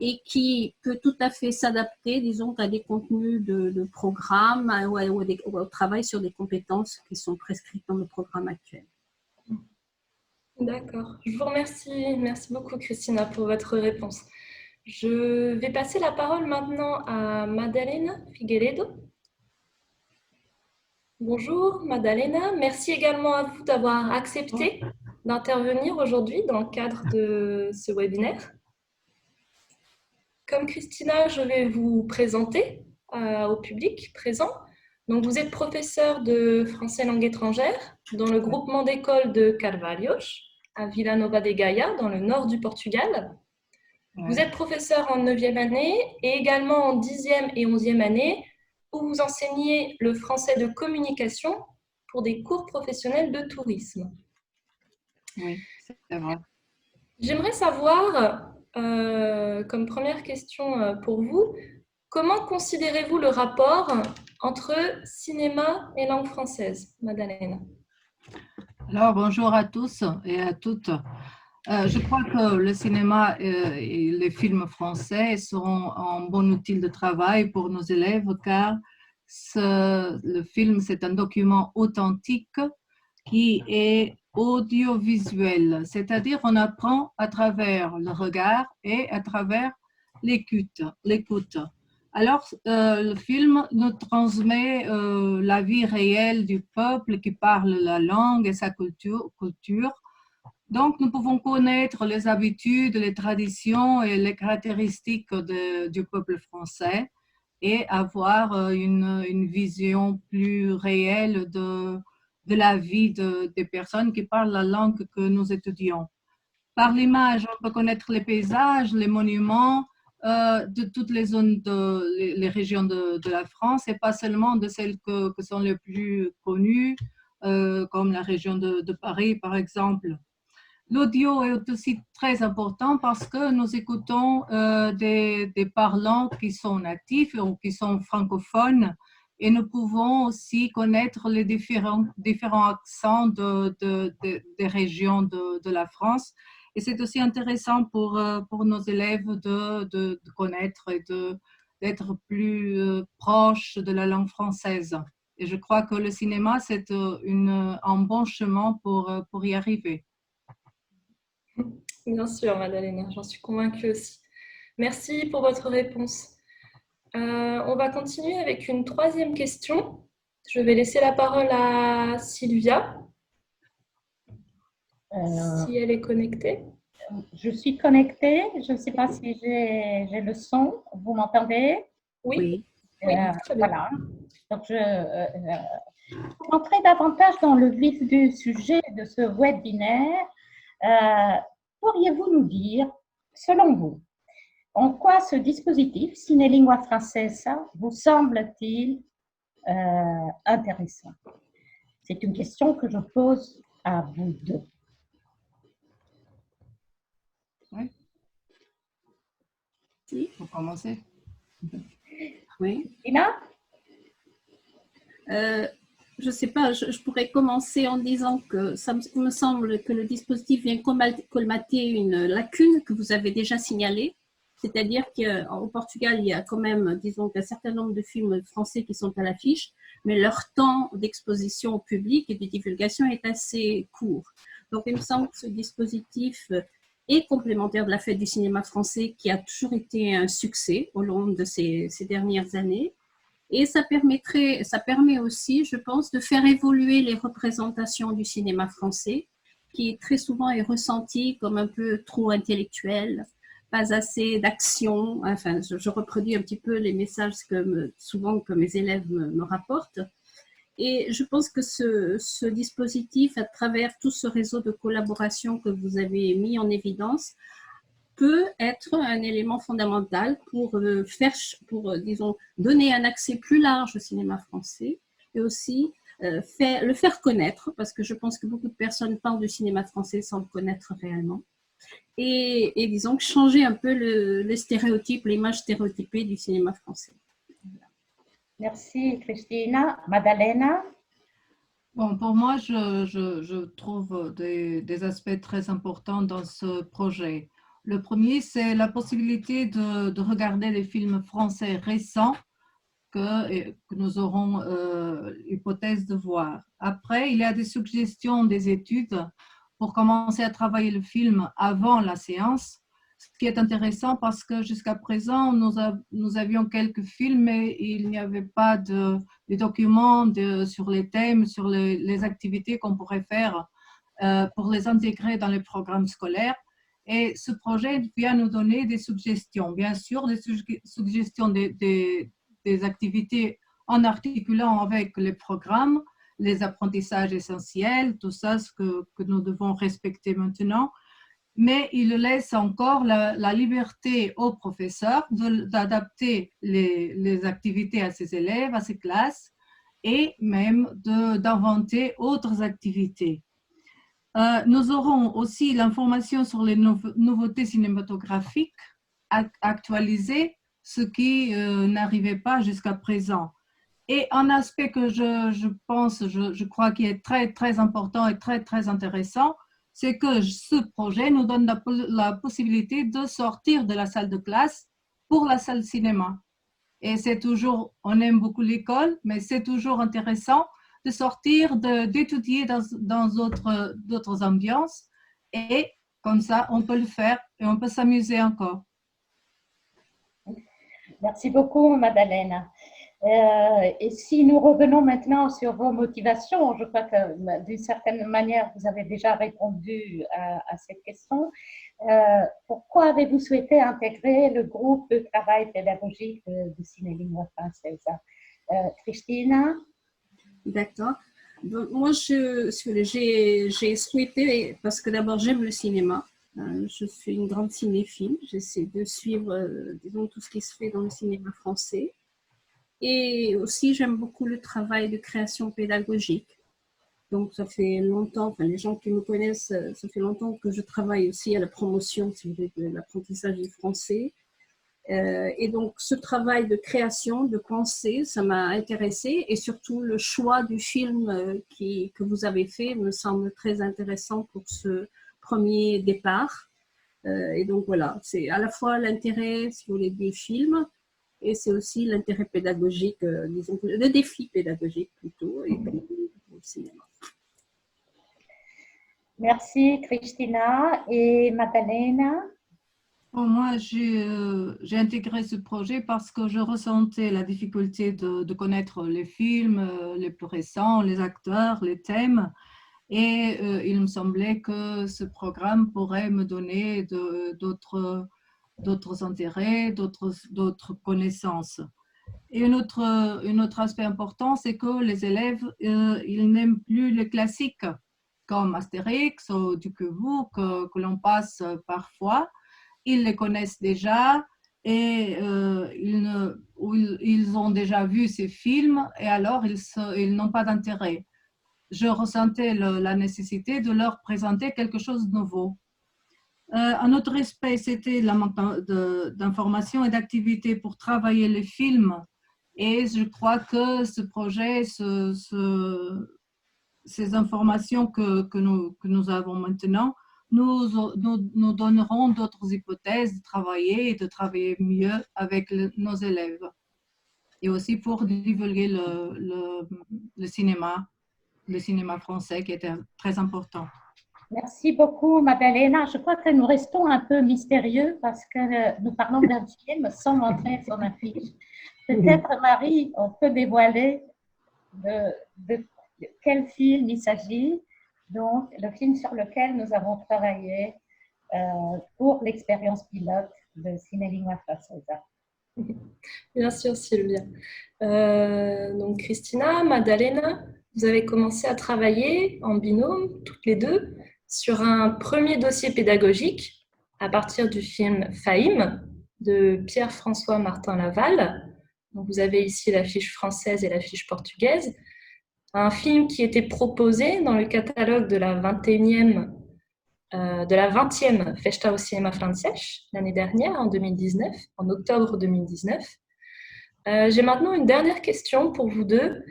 et qui peut tout à fait s'adapter, disons, à des contenus de programmes ou au travail sur des compétences qui sont prescrites dans le programme actuel. D'accord. Je vous remercie. Merci beaucoup, Christina, pour votre réponse. Je vais passer la parole maintenant à Madalena Figueiredo. Bonjour, Madalena. Merci également à vous d'avoir accepté d'intervenir aujourd'hui dans le cadre de ce webinaire. Comme Christina, je vais vous présenter au public présent. Donc, vous êtes professeur de français langue étrangère dans le groupement d'écoles de Carvalhos, à Vila Nova de Gaia, dans le nord du Portugal. Ouais. Vous êtes professeur en 9e année et également en 10e et 11e année, où vous enseignez le français de communication pour des cours professionnels de tourisme. Oui, c'est vrai. J'aimerais savoir, comme première question pour vous, comment considérez-vous le rapport entre cinéma et langue française, Madalena? Alors, bonjour à tous et à toutes. Je crois que le cinéma et les films français seront un bon outil de travail pour nos élèves car le film, c'est un document authentique qui est audiovisuel, c'est-à-dire on apprend à travers le regard et à travers l'écoute. Alors, le film nous transmet la vie réelle du peuple qui parle la langue et sa culture. Donc, nous pouvons connaître les habitudes, les traditions et les caractéristiques du peuple français et avoir une vision plus réelle de la vie des personnes qui parlent la langue que nous étudions. Par l'image, on peut connaître les paysages, les monuments de toutes les zones, les régions de la France et pas seulement de celles que sont les plus connues, comme la région de Paris, par exemple. L'audio est aussi très important parce que nous écoutons des parlants qui sont natifs ou qui sont francophones et nous pouvons aussi connaître les différents accents des régions de la France. Et c'est aussi intéressant pour nos élèves de connaître et d'être plus proches de la langue française. Et je crois que le cinéma, c'est un bon chemin pour y arriver. Bien sûr, Madalena, j'en suis convaincue aussi. Merci pour votre réponse. On va continuer avec une troisième question. Je vais laisser la parole à Sylvia, si elle est connectée. Je suis connectée. Je ne sais pas si j'ai le son. Vous m'entendez? Oui, Euh, oui, très bien. voilà. Donc, pour entrer davantage dans le vif du sujet de ce webinaire, pourriez-vous nous dire, selon vous, en quoi ce dispositif Cinelingua Francesa vous semble-t-il intéressant? C'est une question que je pose à vous deux. Oui, Si. pour commencer. Oui. Ina? Je ne sais pas, je pourrais commencer en disant que ça me semble que le dispositif vient colmater une lacune que vous avez déjà signalée. C'est-à-dire qu'au Portugal, il y a quand même, disons, un certain nombre de films français qui sont à l'affiche, mais leur temps d'exposition au public et de divulgation est assez court. Donc, il me semble que ce dispositif est complémentaire de la fête du cinéma français qui a toujours été un succès au long de ces dernières années. Et ça permet aussi, je pense, de faire évoluer les représentations du cinéma français, qui très souvent est ressenti comme un peu trop intellectuel, pas assez d'action. Enfin, je reproduis un petit peu les messages souvent que mes élèves me rapportent. Et je pense que ce dispositif, à travers tout ce réseau de collaboration que vous avez mis en évidence, peut être un élément fondamental pour disons, donner un accès plus large au cinéma français et aussi le faire connaître, parce que je pense que beaucoup de personnes parlent du cinéma français sans le connaître réellement. Et disons, changer un peu les stéréotypes, l'image stéréotypée du cinéma français. Merci, Christina. Madalena? Bon, pour moi, je trouve des aspects très importants dans ce projet. Le premier, c'est la possibilité de regarder les films français récents que nous aurons l'hypothèse de voir. Après, il y a des suggestions des études pour commencer à travailler le film avant la séance, ce qui est intéressant parce que jusqu'à présent, nous avions quelques films, mais il n'y avait pas de documents sur les thèmes, sur les activités qu'on pourrait faire pour les intégrer dans les programmes scolaires. Et ce projet vient nous donner des suggestions, bien sûr, des suggestions des activités en articulant avec les programmes, les apprentissages essentiels, tout ça, ce que nous devons respecter maintenant. Mais il laisse encore la liberté aux professeurs d'adapter les activités à ses élèves, à ses classes, et même d'inventer autres activités. Nous aurons aussi l'information sur les nouveautés cinématographiques actualisées, ce qui n'arrivait pas jusqu'à présent. Et un aspect que je crois qui est très, très important et très, très intéressant, c'est que ce projet nous donne la possibilité de sortir de la salle de classe pour la salle cinéma. Et c'est toujours, on aime beaucoup l'école, mais c'est toujours intéressant de sortir, d'étudier dans d'autres ambiances. Et comme ça, on peut le faire et on peut s'amuser encore. Merci beaucoup, Madalena. Et si nous revenons maintenant sur vos motivations, je crois que d'une certaine manière, vous avez déjà répondu à cette question. Pourquoi avez-vous souhaité intégrer le groupe de travail pédagogique de Cinelingua Francesa? Christina? D'accord. Donc, moi, j'ai souhaité, parce que d'abord, j'aime le cinéma. Je suis une grande cinéphile. J'essaie de suivre, disons, tout ce qui se fait dans le cinéma français. Et aussi, j'aime beaucoup le travail de création pédagogique. Donc, ça fait longtemps, enfin, les gens qui me connaissent, ça fait longtemps que je travaille aussi à la promotion, si vous voulez, de l'apprentissage du français. Et donc, ce travail de création, de pensée, ça m'a intéressée. Et surtout, le choix du film que vous avez fait me semble très intéressant pour ce premier départ. Et donc, voilà, c'est à la fois l'intérêt, si vous voulez, du film, et c'est aussi l'intérêt pédagogique, disons, le défi pédagogique plutôt, et puis le cinéma. Merci, Christina. Et Madalena? Bon, moi, j'ai intégré ce projet parce que je ressentais la difficulté de connaître les films les plus récents, les acteurs, les thèmes. Et il me semblait que ce programme pourrait me donner d'autres intérêts, d'autres connaissances. Et un autre aspect important, c'est que les élèves, ils n'aiment plus les classiques comme Astérix ou Duc que l'on passe parfois. Ils les connaissent déjà et ils ont déjà vu ces films et alors ils n'ont pas d'intérêt. Je ressentais la nécessité de leur présenter quelque chose de nouveau. Un autre aspect, c'était la manque d'informations et d'activités pour travailler les films. Et je crois que ce projet, ces informations que nous avons maintenant, nous donneront d'autres hypothèses de travailler mieux avec nos élèves. Et aussi pour divulguer le cinéma français qui était très important. Merci beaucoup, Madalena. Je crois que nous restons un peu mystérieux parce que nous parlons d'un film sans montrer son affiche. Peut-être, Marie, on peut dévoiler de quel film il s'agit. Donc, le film sur lequel nous avons travaillé pour l'expérience pilote de Cinélingua Francesa. Bien sûr, Sylvia. Donc, Christina, Madalena, vous avez commencé à travailler en binôme, toutes les deux, sur un premier dossier pédagogique à partir du film Fahim de Pierre-François Martin Laval. Donc, vous avez ici la fiche française et la fiche portugaise. Un film qui était proposé dans le catalogue de la 20e Festa au Cinema Francês l'année dernière, en 2019, en octobre 2019. J'ai maintenant une dernière question pour vous deux.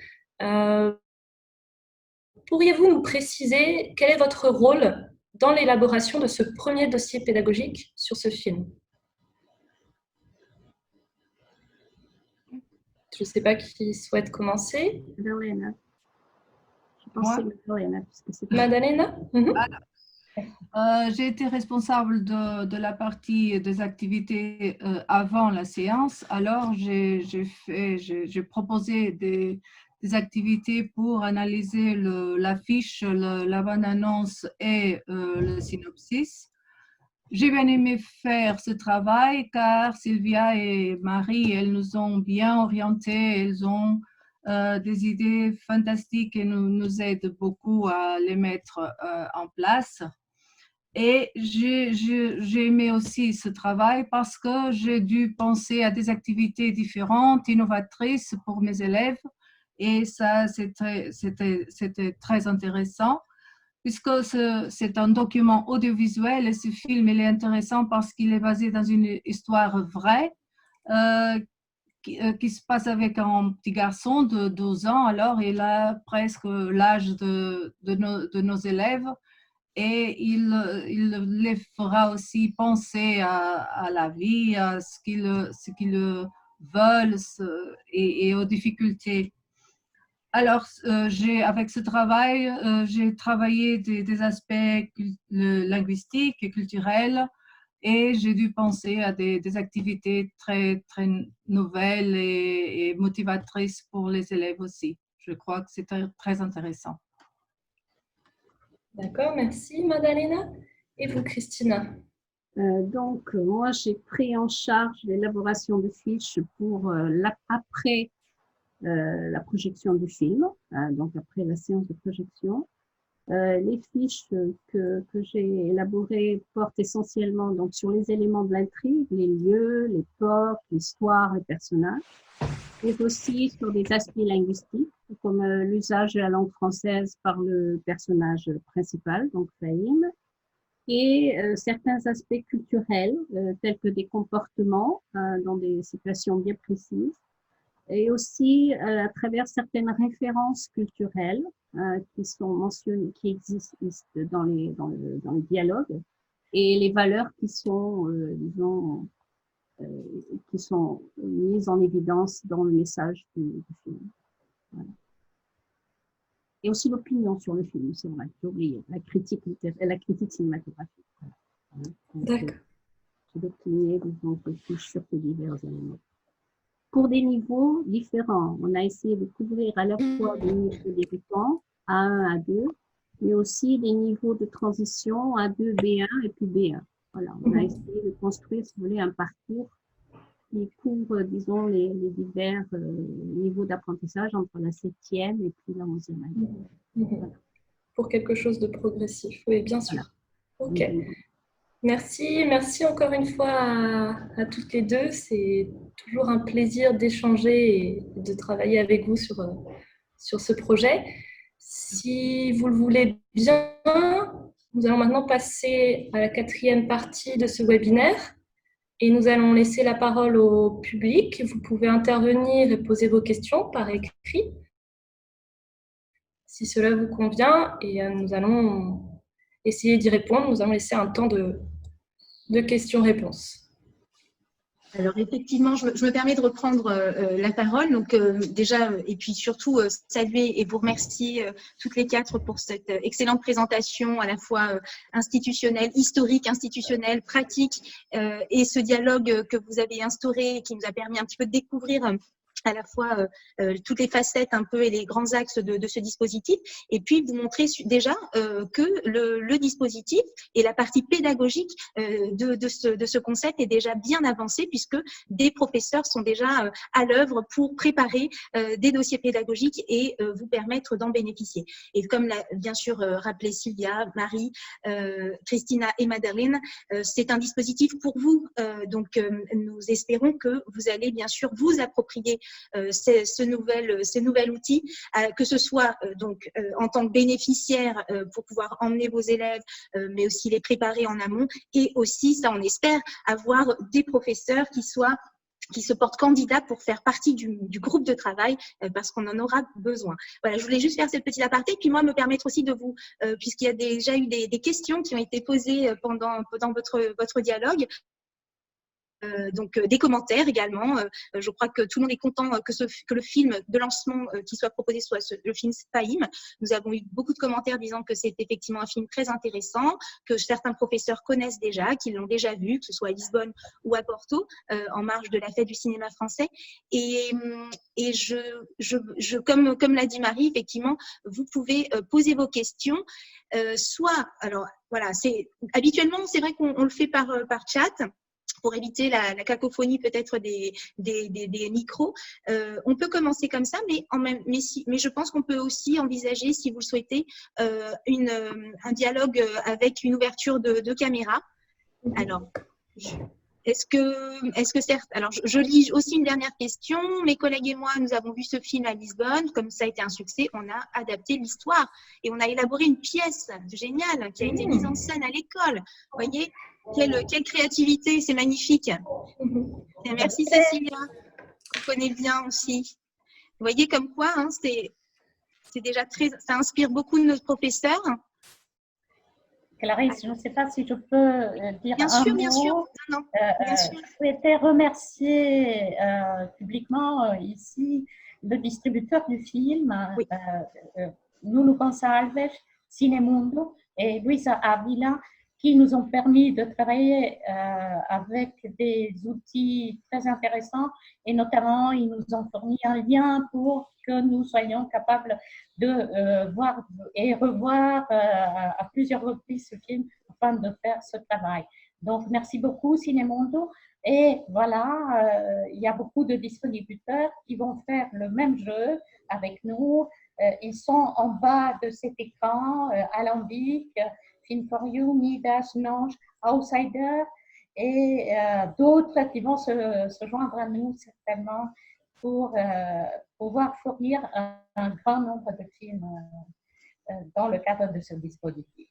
Pourriez-vous nous préciser quel est votre rôle dans l'élaboration de ce premier dossier pédagogique sur ce film? Je ne sais pas qui souhaite commencer. Madalena. Je pensais Madalena. Madalena. J'ai été responsable de la partie des activités avant la séance. Alors, j'ai proposé des activités pour analyser l'affiche, la bande-annonce et le synopsis. J'ai bien aimé faire ce travail car Sylvia et Marie, elles nous ont bien orientés, elles ont des idées fantastiques et nous aident beaucoup à les mettre en place. Et j'ai aimé aussi ce travail parce que j'ai dû penser à des activités différentes, innovatrices pour mes élèves. Et ça, c'était très intéressant puisque c'est un document audiovisuel et ce film, il est intéressant parce qu'il est basé dans une histoire vraie qui se passe avec un petit garçon de 12 ans. Alors, il a presque l'âge de nos élèves. Et il les fera aussi penser à la vie, à ce qu'ils veulent et aux difficultés. Alors, avec ce travail, j'ai travaillé des aspects linguistiques et culturels et j'ai dû penser à des activités très, très nouvelles et motivatrices pour les élèves aussi. Je crois que c'est très intéressant. D'accord, merci Madalena. Et vous, Christina? Donc, moi, j'ai pris en charge l'élaboration de fiches pour après la projection du film, donc après la séance de projection. Les fiches que j'ai élaborées portent essentiellement donc, sur les éléments de l'intrigue, les lieux, l'époque, l'histoire, les personnages, et aussi sur des aspects linguistiques, comme l'usage de la langue française par le personnage principal, donc Fahim, et certains aspects culturels, tels que des comportements dans des situations bien précises, et aussi à travers certaines références culturelles qui sont mentionnées, qui existent dans les dialogues, et les valeurs qui sont, disons, qui sont mises en évidence dans le message du film. Voilà. Et aussi l'opinion sur le film, c'est vrai, j'ai oublié, la critique cinématographique. Voilà. D'accord. se décliner, disons, sur ces divers éléments. Pour des niveaux différents, on a essayé de couvrir à la fois des niveaux débutants, A1, A2, mais aussi des niveaux de transition A2, B1 et puis B1. Voilà, on a essayé de construire, si vous voulez, un parcours qui couvre, disons, les divers niveaux d'apprentissage entre la 7e et puis la 11e année. Voilà. Pour quelque chose de progressif, oui, bien sûr. Voilà. Ok. Merci encore une fois à toutes les deux. C'est toujours un plaisir d'échanger et de travailler avec vous sur ce projet. Si vous le voulez bien, nous allons maintenant passer à la 4e partie de ce webinaire et nous allons laisser la parole au public. Vous pouvez intervenir et poser vos questions par écrit, si cela vous convient, et nous allons essayer d'y répondre. Nous allons laisser un temps de questions-réponses. Alors effectivement, je me permets de reprendre la parole. Donc déjà, et puis surtout saluer et vous remercier toutes les 4 pour cette excellente présentation à la fois institutionnelle, historique, institutionnelle, pratique et ce dialogue que vous avez instauré et qui nous a permis un petit peu de découvrir à la fois toutes les facettes un peu et les grands axes de ce dispositif, et puis vous montrer déjà que le dispositif et la partie pédagogique de ce concept est déjà bien avancé, puisque des professeurs sont déjà à l'œuvre pour préparer des dossiers pédagogiques et vous permettre d'en bénéficier. Et comme l'a bien sûr rappelé Sylvia, Marie, Christina et Madeleine, c'est un dispositif pour vous, donc nous espérons que vous allez bien sûr vous approprier ce nouvel outil, que ce soit donc en tant que bénéficiaire pour pouvoir emmener vos élèves, mais aussi les préparer en amont, et aussi, ça on espère, avoir des professeurs qui se portent candidats pour faire partie du groupe de travail, parce qu'on en aura besoin. Voilà, je voulais juste faire cette petite aparté, puis moi me permettre aussi de vous, puisqu'il y a déjà eu des questions qui ont été posées pendant votre dialogue, donc des commentaires également. Je crois que tout le monde est content que le film de lancement qui soit proposé soit le film Spaim. Nous avons eu beaucoup de commentaires disant que c'est effectivement un film très intéressant, que certains professeurs connaissent déjà, qu'ils l'ont déjà vu, que ce soit à Lisbonne ou à Porto, en marge de la fête du cinéma français. Et comme l'a dit Marie, effectivement, vous pouvez poser vos questions, soit, alors voilà, habituellement, c'est vrai qu'on le fait par chat, pour éviter la cacophonie peut-être des micros. On peut commencer comme ça, mais je pense qu'on peut aussi envisager, si vous le souhaitez, un dialogue avec une ouverture de caméra. Alors, est-ce que certes, alors je lis aussi une dernière question. Mes collègues et moi, nous avons vu ce film à Lisbonne. Comme ça a été un succès, on a adapté l'histoire et on a élaboré une pièce géniale qui a été mise en scène à l'école. Vous voyez, quelle créativité, c'est magnifique. Et merci Cécilia, vous connaissez bien aussi. Vous voyez comme quoi, hein, c'est déjà ça inspire beaucoup de nos professeurs. Clarisse, je ne sais pas si je peux dire bien un sûr, mot. Bien sûr, non, bien sûr. Je souhaitais remercier publiquement ici le distributeur du film, Oui. Nuno Gonçalves, Cinemundo et Luisa Avila, qui nous ont permis de travailler avec des outils très intéressants, et notamment ils nous ont fourni un lien pour que nous soyons capables de voir et revoir à plusieurs reprises ce film afin de faire ce travail. Donc, merci beaucoup Cinemundo. Et voilà, il y a beaucoup de distributeurs qui vont faire le même jeu avec nous. Ils sont en bas de cet écran, Alambic, Film for You, Midas, Nange, Outsider et d'autres qui vont se joindre à nous certainement pour pouvoir fournir un grand nombre de films dans le cadre de ce dispositif.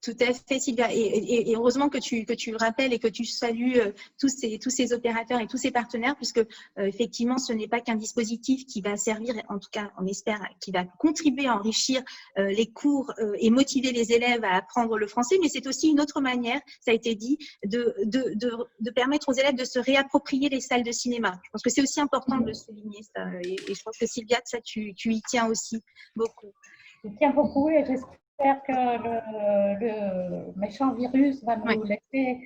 Tout à fait, Sylvia. Et heureusement que tu le rappelles et que tu salues tous ces opérateurs et tous ces partenaires, puisque effectivement, ce n'est pas qu'un dispositif qui va servir, en tout cas, on espère, qui va contribuer à enrichir les cours et motiver les élèves à apprendre le français, mais c'est aussi une autre manière, ça a été dit, de permettre aux élèves de se réapproprier les salles de cinéma. Je pense que c'est aussi important de le souligner, ça. Et je pense que Sylvia, ça, tu y tiens aussi beaucoup. Je tiens beaucoup et j'espère que le méchant virus va nous laisser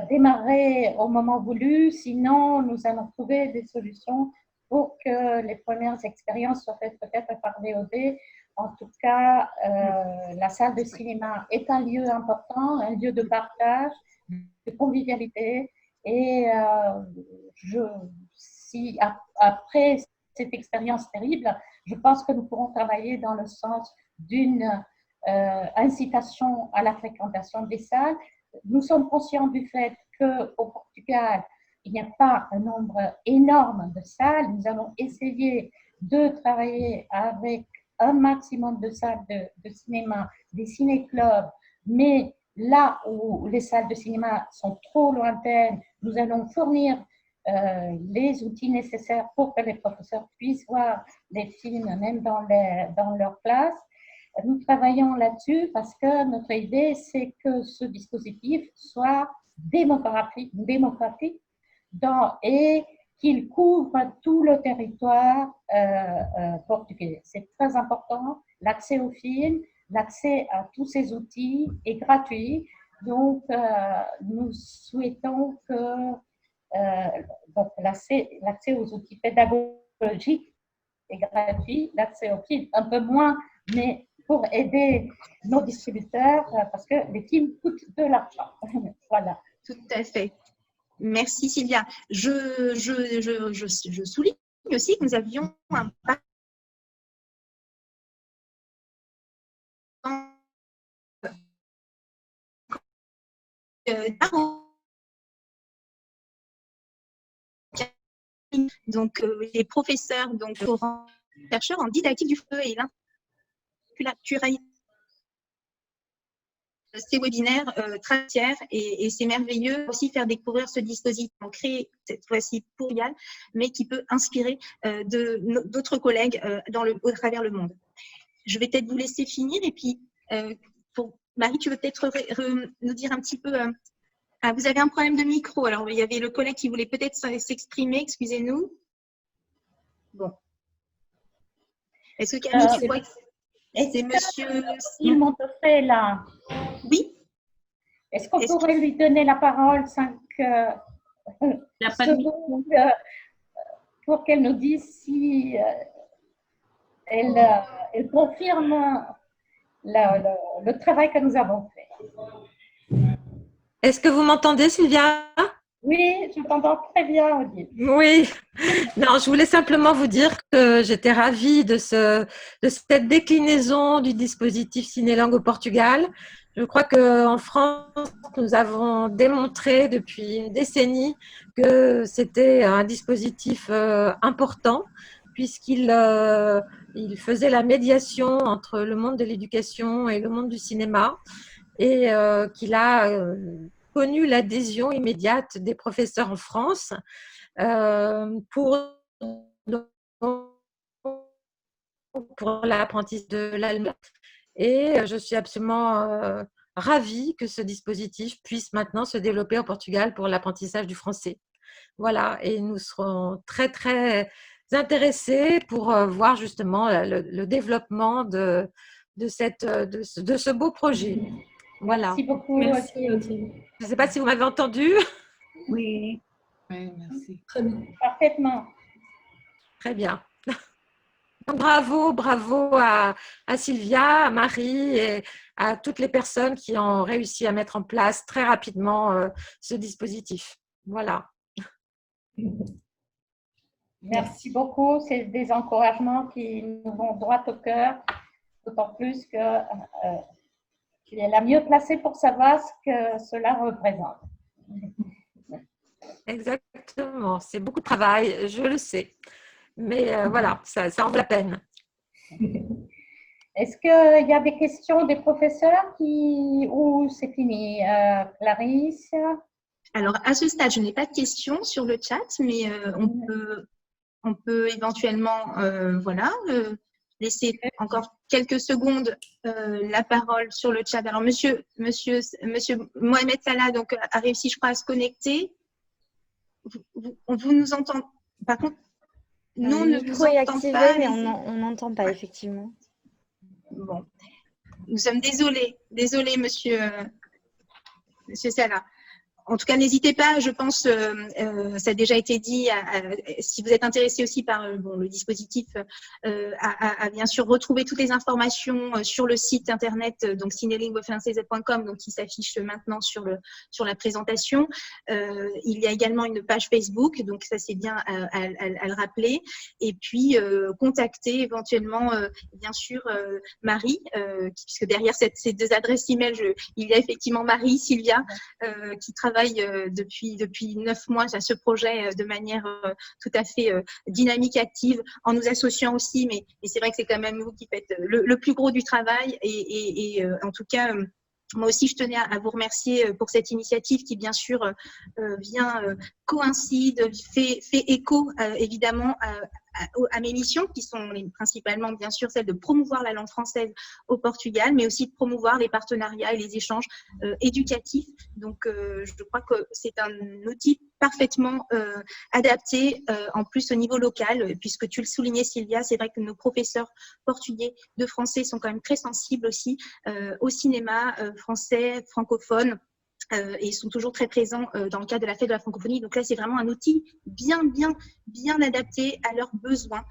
démarrer au moment voulu. Sinon, nous allons trouver des solutions pour que les premières expériences soient faites peut-être par VOD. En tout cas, la salle de cinéma est un lieu important, un lieu de partage, de convivialité. Et si après cette expérience terrible, je pense que nous pourrons travailler dans le sens d'une incitation à la fréquentation des salles. Nous sommes conscients du fait qu'au Portugal, il n'y a pas un nombre énorme de salles. Nous allons essayer de travailler avec un maximum de salles de cinéma, des ciné-clubs, mais là où les salles de cinéma sont trop lointaines, nous allons fournir les outils nécessaires pour que les professeurs puissent voir les films même dans leur classe. Nous travaillons là-dessus parce que notre idée, c'est que ce dispositif soit démocratique et qu'il couvre tout le territoire portugais. C'est très important. L'accès aux films, l'accès à tous ces outils est gratuit. Donc, nous souhaitons que l'accès aux outils pédagogiques est gratuit, l'accès aux films un peu moins, mais pour aider nos distributeurs, parce que les films coûtent de l'argent. Voilà. Tout à fait. Merci Sylvia. Je souligne aussi que nous avions un donc les professeurs, donc chercheurs en didactique du feu et l'inculturalité. Ces webinaires traitières et c'est merveilleux aussi faire découvrir ce dispositif créé cette fois-ci pour Yann, mais qui peut inspirer d'autres collègues au travers le monde. Je vais peut-être vous laisser finir et puis pour Marie, tu veux peut-être nous dire un petit peu. Vous avez un problème de micro. Alors il y avait le collègue qui voulait peut-être s'exprimer. Excusez-nous. Bon. Est-ce que Camille, tu vois que c'est monsieur Il Montefer là. Oui. Est-ce qu'on pourrait lui donner la parole 5 secondes pour qu'elle nous dise si elle confirme le travail que nous avons fait. Est-ce que vous m'entendez, Sylvia? Oui, je t'entends très bien, Odile. Oui. Non, je voulais simplement vous dire que j'étais ravie de cette déclinaison du dispositif Cinélangue au Portugal. Je crois qu'en France, nous avons démontré depuis une décennie que c'était un dispositif important puisqu'il faisait la médiation entre le monde de l'éducation et le monde du cinéma et qu'il a connu l'adhésion immédiate des professeurs en France pour l'apprentissage de l'allemand. Et je suis absolument ravie que ce dispositif puisse maintenant se développer au Portugal pour l'apprentissage du français. Voilà, et nous serons très, très intéressés pour voir justement le développement de ce beau projet. Voilà. Merci beaucoup. Merci, je ne sais pas si vous m'avez entendu. Oui. Oui, merci. Très bien. Parfaitement. Très bien. Bravo à Sylvia, à Marie et à toutes les personnes qui ont réussi à mettre en place très rapidement ce dispositif. Voilà. Merci beaucoup. C'est des encouragements qui nous vont droit au cœur, d'autant plus que tu es la mieux placée pour savoir ce que cela représente. Exactement. C'est beaucoup de travail, je le sais. Mais voilà, ça en vaut la peine. Est-ce qu'il y a des questions des professeurs ou c'est fini? Clarisse? Alors, à ce stade, je n'ai pas de questions sur le chat, mais on peut éventuellement laisser encore quelques secondes la parole sur le chat. Alors, monsieur Mohamed Salah donc, a réussi, je crois, à se connecter. Vous nous entendez? Par contre, nous, on ne vous micro est entend activé, pas. mais on n'entend pas, effectivement. Bon. Nous sommes désolés, monsieur Salah. en tout cas, n'hésitez pas, je pense, ça a déjà été dit, si vous êtes intéressé aussi par le dispositif, à bien sûr retrouver toutes les informations sur le site internet, donc cinelinguefrancaise.com, donc qui s'affiche maintenant sur la présentation. Il y a également une page Facebook, donc ça c'est bien à le rappeler. Et puis, contacter éventuellement, bien sûr, Marie, puisque derrière ces deux adresses email, il y a effectivement Marie, Sylvia, qui travaillent depuis 9 mois à ce projet de manière tout à fait dynamique, active, en nous associant aussi, mais c'est vrai que c'est quand même vous qui faites le plus gros du travail et en tout cas, moi aussi, je tenais à vous remercier pour cette initiative qui, bien sûr, coïncide, fait écho, évidemment, à mes missions qui sont principalement, bien sûr, celles de promouvoir la langue française au Portugal, mais aussi de promouvoir les partenariats et les échanges éducatifs. Donc, je crois que c'est un outil parfaitement adapté, en plus au niveau local, puisque tu le soulignais, Sylvia, c'est vrai que nos professeurs portugais de français sont quand même très sensibles aussi au cinéma français, francophone, et sont toujours très présents dans le cadre de la fête de la francophonie. Donc là, c'est vraiment un outil bien adapté à leurs besoins.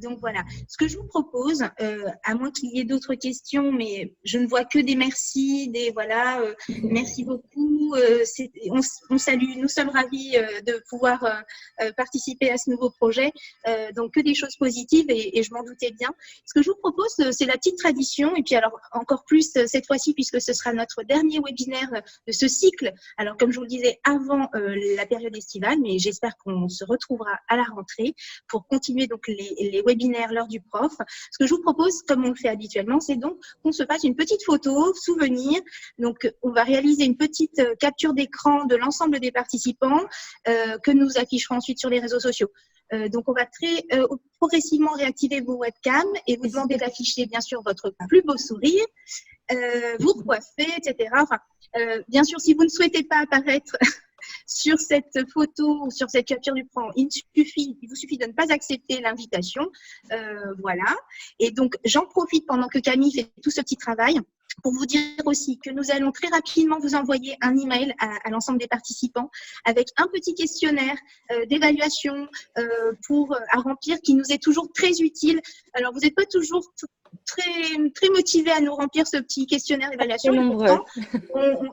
Donc voilà. Ce que je vous propose, à moins qu'il y ait d'autres questions, mais je ne vois que des merci, des voilà, merci beaucoup. On salue, nous sommes ravis de pouvoir participer à ce nouveau projet. Donc que des choses positives et je m'en doutais bien. Ce que je vous propose, c'est la petite tradition, et puis alors encore plus cette fois-ci, puisque ce sera notre dernier webinaire de ce cycle. Alors, comme je vous le disais, avant la période estivale, mais j'espère qu'on se retrouvera à la rentrée pour continuer donc les webinaires l'heure du prof. Ce que je vous propose, comme on le fait habituellement, c'est donc qu'on se fasse une petite photo, souvenir. Donc, on va réaliser une petite capture d'écran de l'ensemble des participants que nous afficherons ensuite sur les réseaux sociaux. Donc, on va progressivement réactiver vos webcams et vous demander d'afficher, bien sûr, votre plus beau sourire, vous recoiffer, etc. Enfin, bien sûr, si vous ne souhaitez pas apparaître sur cette photo ou sur cette capture d'écran, il vous suffit de ne pas accepter l'invitation. Voilà. Et donc, j'en profite pendant que Camille fait tout ce petit travail pour vous dire aussi que nous allons très rapidement vous envoyer un email à l'ensemble des participants avec un petit questionnaire d'évaluation à remplir qui nous est toujours très utile. Alors, vous n'êtes pas toujours très motivés à nous remplir ce petit questionnaire d'évaluation. Très nombreux.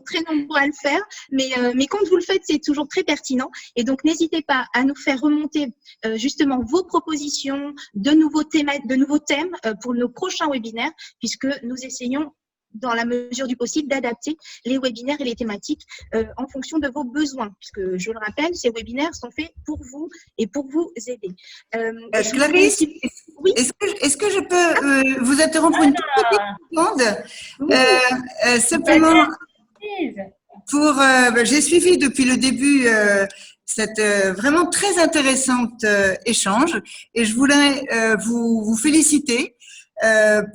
Très nombreux à le faire, mais quand vous le faites, c'est toujours très pertinent. Et donc, n'hésitez pas à nous faire remonter justement vos propositions de nouveaux thèmes pour nos prochains webinaires, puisque nous essayons, dans la mesure du possible, d'adapter les webinaires et les thématiques en fonction de vos besoins, puisque, je le rappelle, ces webinaires sont faits pour vous et pour vous aider. Clarisse, oui. est-ce que je peux vous interrompre une petite seconde? Simplement, j'ai suivi depuis le début cette vraiment très intéressante échange et je voulais vous féliciter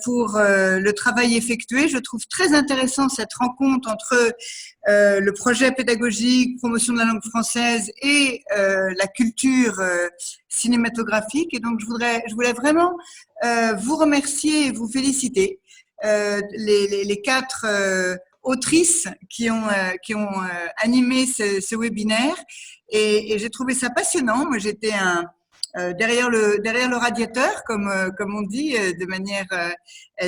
pour le travail effectué. Je trouve très intéressant cette rencontre entre le projet pédagogique, promotion de la langue française et la culture cinématographique. Et donc, je voulais vraiment vous remercier et vous féliciter. Les 4 autrices qui ont animé ce webinaire et j'ai trouvé ça passionnant. Moi, j'étais derrière le radiateur, comme on dit, de manière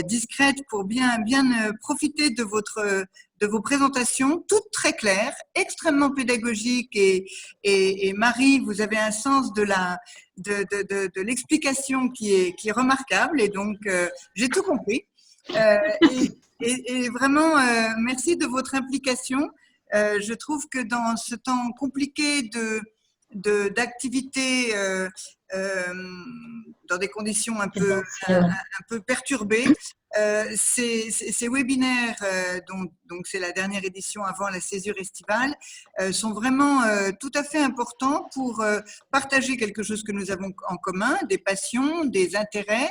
discrète pour bien profiter de vos présentations, toutes très claires, extrêmement pédagogiques et Marie, vous avez un sens de l'explication qui est remarquable et donc j'ai tout compris. Et vraiment, merci de votre implication. Je trouve que dans ce temps compliqué d'activité dans des conditions un peu perturbées, ces webinaires, donc c'est la dernière édition avant la césure estivale, sont vraiment tout à fait importants pour partager quelque chose que nous avons en commun, des passions, des intérêts,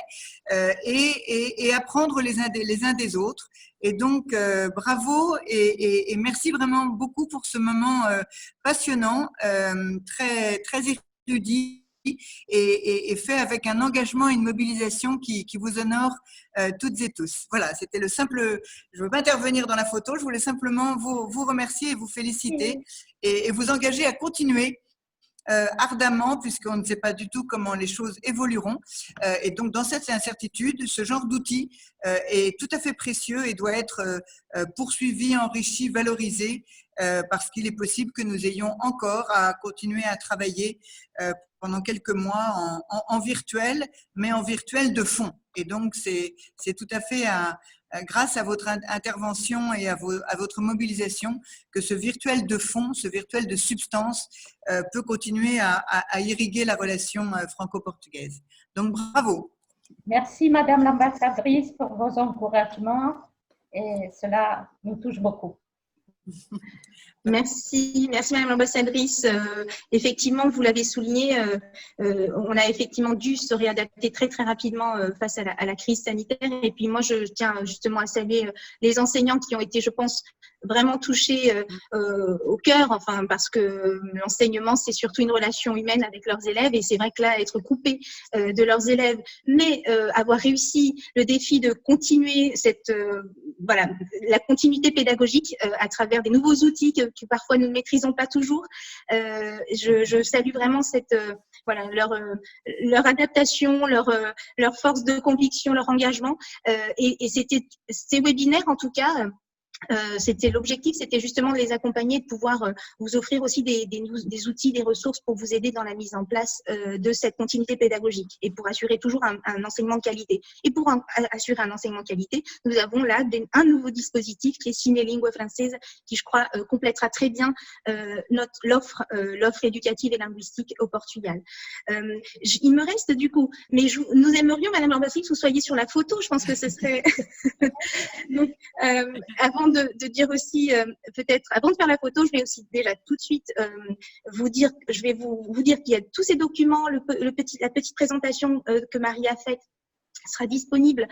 et apprendre les uns des autres. Et donc, bravo et merci vraiment beaucoup pour ce moment passionnant, très érudit et fait avec un engagement et une mobilisation qui vous honore toutes et tous. Voilà, c'était le simple. Je ne veux pas intervenir dans la photo, je voulais simplement vous remercier et vous féliciter et vous engager à continuer ardemment, puisqu'on ne sait pas du tout comment les choses évolueront. Et donc, dans cette incertitude, ce genre d'outil est tout à fait précieux et doit être poursuivi, enrichi, valorisé, parce qu'il est possible que nous ayons encore à continuer à travailler pendant quelques mois en virtuel, mais en virtuel de fond. Et donc, c'est tout à fait grâce à votre intervention et à votre mobilisation que ce virtuel de fond, ce virtuel de substance peut continuer à irriguer la relation franco-portugaise. Donc, bravo. Merci, Madame l'ambassadrice, pour vos encouragements et cela nous touche beaucoup. Merci Madame l'ambassadrice. Effectivement, vous l'avez souligné, on a effectivement dû se réadapter très rapidement face à la crise sanitaire. Et puis moi, je tiens justement à saluer les enseignants qui ont été, je pense, vraiment touchés au cœur, enfin, parce que l'enseignement, c'est surtout une relation humaine avec leurs élèves. Et c'est vrai que là, être coupé de leurs élèves, mais avoir réussi le défi de continuer voilà, la continuité pédagogique à travers des nouveaux outils que parfois nous ne maîtrisons pas toujours. Je salue vraiment voilà, leur adaptation, leur force de conviction, leur engagement. Et ces webinaires, en tout cas, c'était l'objectif, c'était justement de les accompagner, de pouvoir vous offrir aussi des outils, des ressources pour vous aider dans la mise en place de cette continuité pédagogique et pour assurer toujours un enseignement de qualité. Et pour assurer un enseignement de qualité, nous avons là un nouveau dispositif qui est Cinelingua Française, qui je crois complétera très bien l'offre éducative et linguistique au Portugal. Il me reste du coup, mais nous aimerions, Madame l'ambassadrice, que vous soyez sur la photo. Je pense que ce serait donc avant de dire aussi, peut-être, avant de faire la photo, je vais aussi déjà tout de suite vous dire, je vais vous dire qu'il y a tous ces documents, la petite présentation que Marie a faite sera disponible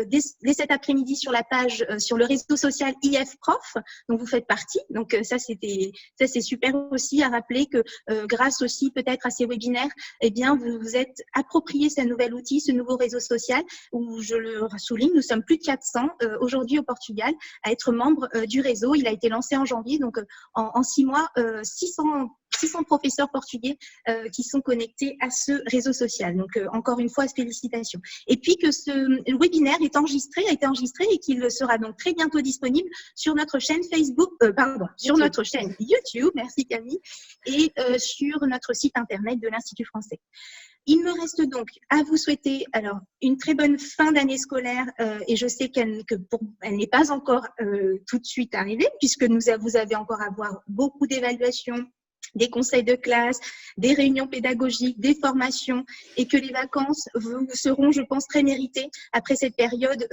dès cet après-midi sur la page, sur le réseau social IF Prof, dont vous faites partie. Donc ça c'est super aussi à rappeler que grâce aussi peut-être à ces webinaires, eh bien vous vous êtes approprié ce nouvel outil, ce nouveau réseau social où, je le souligne, nous sommes plus de 400 aujourd'hui au Portugal à être membres du réseau. Il a été lancé en janvier, donc en 6 mois, 600 professeurs portugais qui sont connectés à ce réseau social. Donc, encore une fois, félicitations. Et puis que ce webinaire a été enregistré et qu'il sera donc très bientôt disponible sur notre chaîne Facebook, sur notre chaîne YouTube, merci Camille, et sur notre site internet de l'Institut français. Il me reste donc à vous souhaiter alors une très bonne fin d'année scolaire et je sais qu'elle n'est pas encore tout de suite arrivée puisque vous avez encore à avoir beaucoup d'évaluations, des conseils de classe, des réunions pédagogiques, des formations et que les vacances vous seront, je pense, très méritées après cette période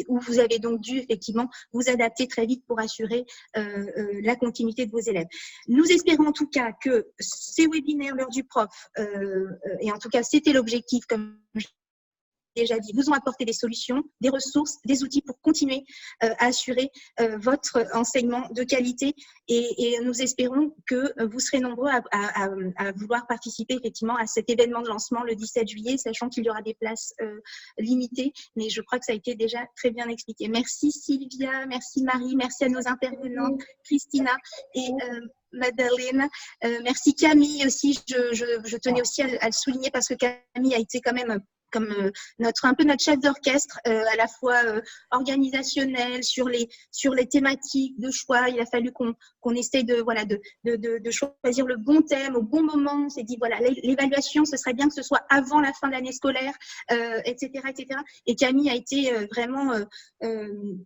où vous avez donc dû effectivement vous adapter très vite pour assurer la continuité de vos élèves. Nous espérons en tout cas que ces webinaires l'heure du prof, et en tout cas c'était l'objectif comme déjà dit, vous ont apporté des solutions, des ressources, des outils pour continuer à assurer votre enseignement de qualité et nous espérons que vous serez nombreux à vouloir participer effectivement à cet événement de lancement le 17 juillet, sachant qu'il y aura des places limitées, mais je crois que ça a été déjà très bien expliqué. Merci Sylvia, merci Marie, merci à nos intervenantes, Christina et Madeleine. Merci Camille aussi, je tenais aussi à le souligner parce que Camille a été quand même comme un peu notre chef d'orchestre, à la fois organisationnel, sur les thématiques de choix. Il a fallu qu'on essaye de choisir le bon thème au bon moment. On s'est dit, voilà, l'évaluation, ce serait bien que ce soit avant la fin de l'année scolaire, etc., etc. Et Camille a été vraiment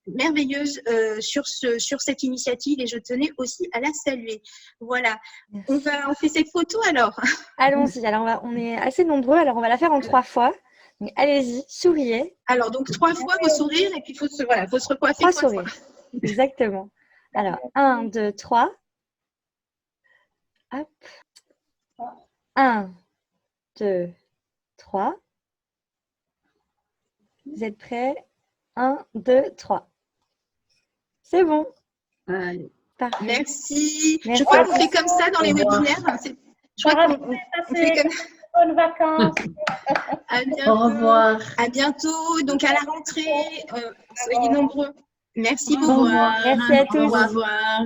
merveilleuse sur cette initiative et je tenais aussi à la saluer. Voilà. On fait cette photo alors. Allons-y. Alors, on est assez nombreux, alors on va la faire en 3 fois. Donc, allez-y, souriez. Alors, donc 3 fois vos sourires et puis il faut se recoiffer 3 sourires. Exactement. Alors, 1, 2, 3. Hop. 1, 2, 3. Vous êtes prêts? 1, 2, 3. C'est bon. Parfait. Merci. Je crois qu'on fait comme ça dans les webinaires. Je crois qu'on fait comme ça. bonnes vacances. À bientôt. Au revoir. À bientôt. Donc à la rentrée, soyez nombreux. Merci Au beaucoup. revoir. Merci à tous. Au revoir.